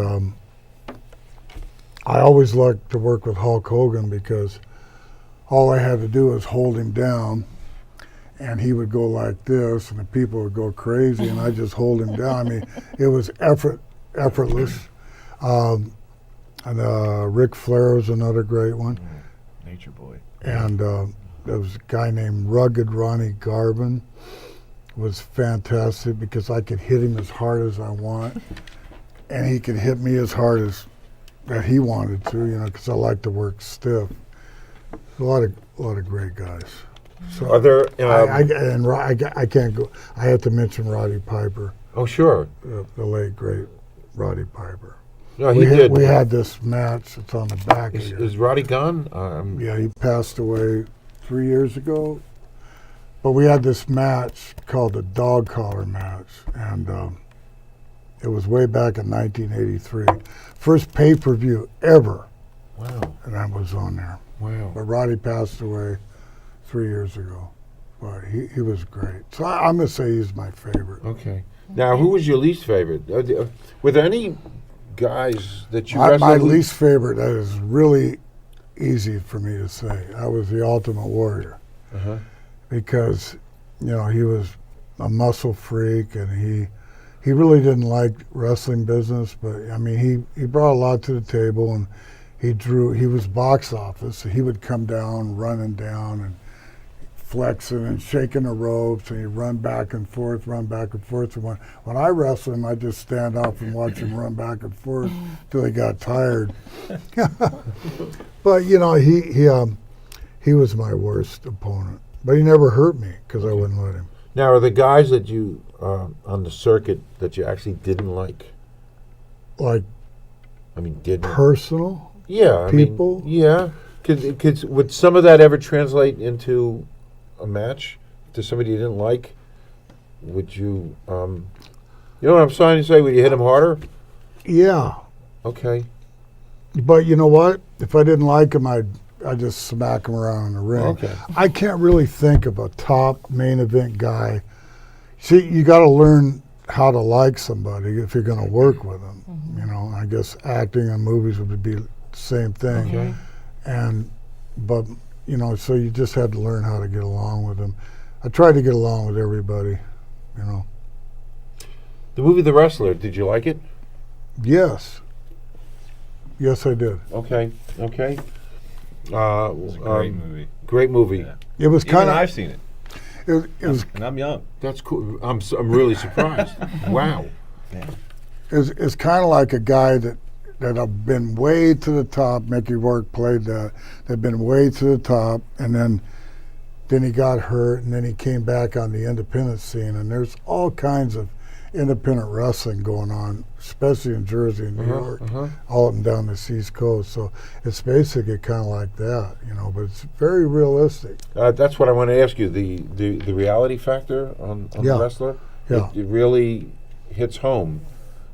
E: I always liked to work with Hulk Hogan because all I had to do was hold him down, and he would go like this, and the people would go crazy, and I just hold him down. It was effortless. And Ric Flair was another great one.
C: Nature Boy.
E: And there was a guy named Rugged Ronnie Garvin. Was fantastic because I could hit him as hard as I want, and he could hit me as hard as that he wanted to, because I like to work stiff. A lot of great guys. So
B: Are there?
E: I can't go. I have to mention Roddy Piper,
B: Oh, sure.
E: the late great Roddy Piper.
B: No, he did.
E: We had this match. It's on the back
B: Is,
E: here.
B: is Roddy gone?
E: Yeah, he passed away 3 years ago. But we had this match called the Dog Collar match, and It was way back in 1983. First pay-per-view ever,
B: Wow.
E: and I was on there.
B: Wow.
E: But Roddy passed away 3 years ago. But he was great. So I'm going to say he's my favorite.
B: Okay. Now, who was your least favorite? Were there any guys that you
E: My
B: wrestled?
E: least favorite, that is really easy for me to say. I was the Ultimate Warrior.
B: Uh-huh.
E: Because, he was a muscle freak, and he really didn't like wrestling business, but I mean, he brought a lot to the table, and he was box office, so he would come down, running down, and flexing and shaking the ropes, and he'd run back and forth. And when I wrestled him, I'd just stand off and watch him run back and forth till he got tired. But, he was my worst opponent. But he never hurt me because I wouldn't let him.
B: Now, are the guys that you on the circuit that you actually didn't like?
E: Like
B: Didn't?
E: personal?
B: Yeah.
E: People?
B: Yeah. Would some of that ever translate into a match to somebody you didn't like? Would you, you know what I'm trying to say? Would you hit him harder?
E: Yeah.
B: Okay.
E: But you know what? If I didn't like him, I'd just smack him around in the ring.
B: Okay.
E: I can't really think of a top main event guy. See, you got to learn how to like somebody if you're going to work with them. I guess acting and movies would be the same thing.
B: Okay.
E: But so you just had to learn how to get along with them. I tried to get along with everybody.
B: The movie The Wrestler, did you like it?
E: Yes, I did.
B: Okay. Okay.
C: It's a great movie.
B: Great movie.
C: Yeah.
E: It was
C: Even
E: kind of.
C: I've seen it.
E: It was.
C: And I'm young.
B: That's cool. I'm really surprised. Wow.
C: Yeah.
E: It's kind of like a guy that have been way to the top. Mickey Rourke played that. They've been way to the top, and then he got hurt, and then he came back on the independent scene. And there's all kinds of independent wrestling going on, especially in Jersey and New York, all up and down the East Coast. So it's basically kind of like that, but it's very realistic.
B: That's what I want to ask you. The reality factor on
E: Yeah.
B: The Wrestler.
E: Yeah.
B: It really hits home.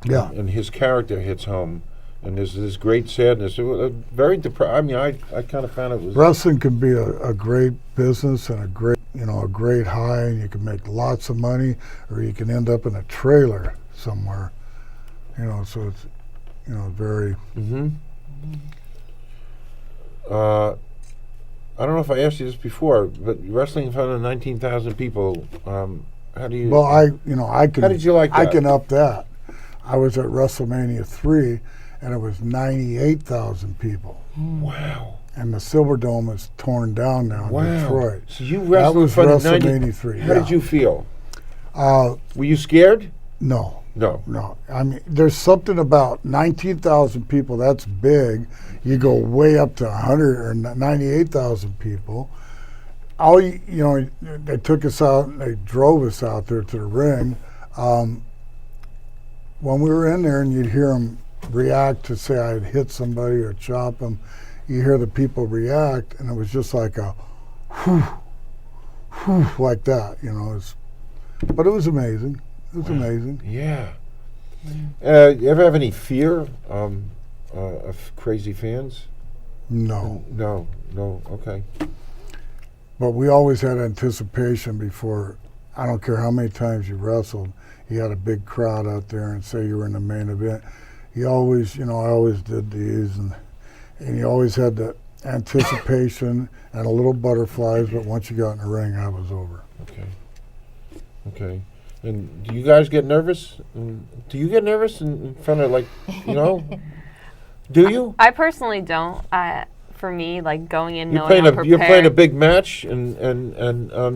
E: Yeah.
B: And his character hits home. And there's this great sadness. It was very depressing. I kind of found it was...
E: Wrestling can be a great business and a great high, and you can make lots of money, or you can end up in a trailer somewhere. So it's, very...
B: Mm-hmm. I don't know if I asked you this before, but wrestling in front of 19,000 people, how do you...
E: Well, I can...
B: How did you like
E: I
B: that?
E: can up that. I was at WrestleMania 3, and it was 98,000 people.
B: Wow.
E: And the Silver Dome is torn down now in Detroit.
B: So you
E: That
B: wrestled in
E: was
B: front of
E: WrestleMania 3.
B: How did you feel?
E: Uh,
B: Were you scared?
E: no.
B: No.
E: I mean, there's something about 19,000 people, that's big. You go way up to 100 or 98,000 people. They took us out, and they drove us out there to the ring. When we were in there and you'd hear them react to say I'd hit somebody or chop them, you hear the people react, and it was just like a whew, whew, like that, but it was amazing. It was amazing.
B: Yeah. You ever have any fear of crazy fans?
E: No.
B: No. Okay.
E: But we always had anticipation before. I don't care how many times you wrestled, you had a big crowd out there and say you were in the main event. You always, I always did these, and you always had the anticipation and a little butterflies, but once you got in the ring, I was over.
B: Okay. And do you guys get nervous? Do you get nervous in front of, do you?
D: I personally don't. For me, going in
B: You're
D: knowing I'm prepared.
B: You're playing a big match and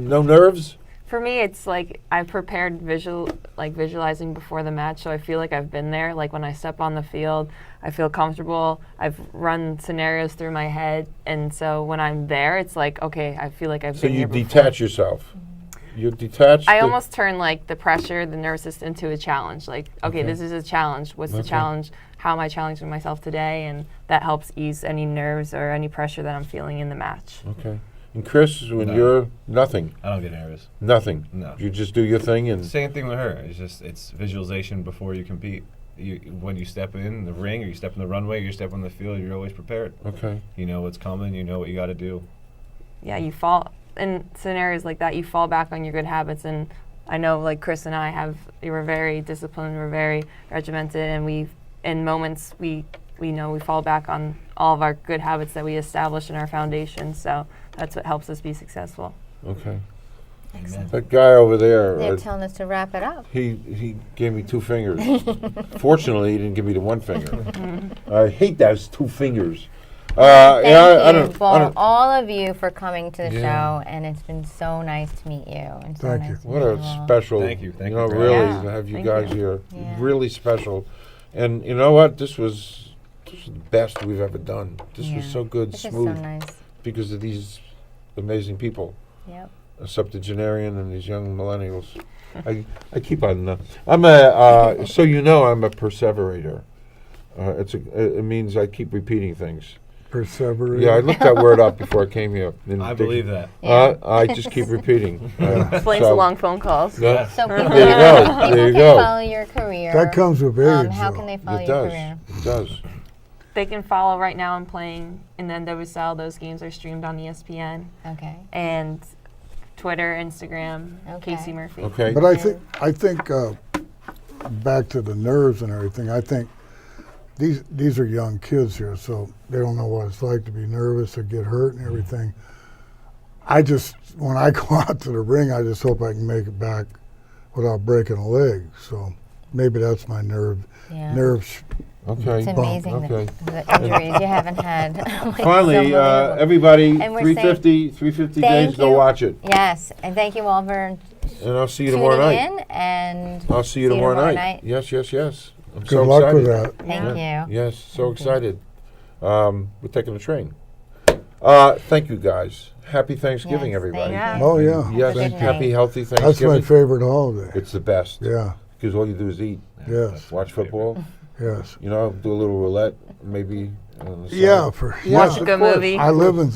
B: no nerves?
D: For me, it's I've prepared visualizing before the match, so I feel like I've been there. Like when I step on the field, I feel comfortable. I've run scenarios through my head, and so when I'm there, it's okay, I feel like I've been here before. So
B: you detach yourself. You're detached.
D: I almost turn the pressure, the nervousness into a challenge. Okay, this is a challenge. What's the challenge? How am I challenging myself today? And that helps ease any nerves or any pressure that I'm feeling in the match.
B: Okay. And Chris, when
C: No.
B: you're nothing,
C: I don't get nervous.
B: nothing.
C: No.
B: You just do your thing and
C: Same thing with her. It's visualization before you compete. When you step in the ring or you step in the runway, or you step on the field, you're always prepared.
B: okay.
C: You know what's coming. You know what you got to do.
D: Yeah, you fall in scenarios like that. You fall back on your good habits, and I know like Chris and I we're very disciplined, we're very regimented, and in moments we know we fall back on all of our good habits that we established in our foundation. So that's what helps us be successful.
B: Okay.
C: Amen.
B: That guy over there,
A: They're telling us to wrap it up.
B: he gave me 2 fingers. Fortunately, he didn't give me the 1 finger. I hate those 2 fingers.
A: Thank
B: I
A: you
B: don't,
A: for
B: I don't,
A: all of you for coming to the
B: Yeah.
A: show, and it's been so nice to meet you. And so
E: Thank
A: nice
E: you.
A: to
B: what
A: meet
B: a
A: you all.
B: special,
C: Thank you. Thank
B: you know,
C: you for
B: really,
A: having
B: to
A: me.
B: have you
D: Thank
B: guys
D: you.
B: here.
A: Yeah.
B: Really special. And you know what? This was the best we've ever done. This was
A: Yeah.
B: so good,
A: This is
B: smooth,
A: so nice.
B: because of these amazing people.
A: Yep.
B: Septuagenarian and these young millennials. I keep on. I'm a. So you know, I'm a perseverator. It means I keep repeating things.
E: Perseverate.
B: Yeah, I looked that word up before I came here. Didn't
C: I
B: dig-
C: believe that.
A: Yeah.
B: I just keep repeating.
D: Explains the long phone calls.
B: Yeah.
A: So people,
B: There you go.
A: people
B: There you
A: can
B: go.
A: follow your career.
E: That comes with age.
A: How
E: though.
A: can they follow
B: It
A: your
B: does.
A: career?
B: It does.
D: They can follow right now. I'm playing in the NWA. Those games are streamed on ESPN
A: Okay.
D: and Twitter, Instagram,
A: Okay.
D: Casey Murphy.
B: Okay.
E: But I think back to the nerves and everything. I think these are young kids here, so they don't know what it's like to be nervous or get hurt and everything. When I go out to the ring, I just hope I can make it back without breaking a leg. So maybe that's my
A: Yeah.
E: nerves.
B: Okay.
A: It's amazing
B: Okay.
A: the injuries you haven't had. Like,
B: Finally,
A: so unbelievable.
B: everybody,
A: And we're
B: 350
A: Thank
B: days, go
A: you.
B: watch it.
A: Yes, and thank you all for
B: And I'll see you tomorrow
A: tuning
B: night.
A: in, and
B: I'll see you tomorrow night. Yes, yes, yes. I'm
E: Good
B: so
E: luck
B: excited.
E: with that.
A: thank
B: Yeah.
A: you.
B: Yes, so
A: Thank you.
B: excited. We're taking the train. Thank you, guys. Happy Thanksgiving,
A: Yes,
B: everybody.
A: thank
D: you.
E: Oh, yeah.
B: Yes,
A: Have a good
B: happy,
A: night.
B: healthy
E: That's
B: Thanksgiving.
E: my favorite holiday.
B: It's the best.
E: Yeah.
B: Because all you do is eat.
E: Yes.
B: Watch football.
E: Yes.
B: You know, do a little roulette, maybe. On the side.
E: Yeah.
D: Watch a
B: of
D: good
B: course.
D: movie.
E: I live in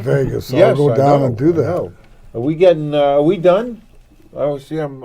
E: Vegas, so
B: Yes,
E: I'll go
B: I
E: down
B: know,
E: and do
B: I
E: that.
B: know. Are we done? Oh, see, I'm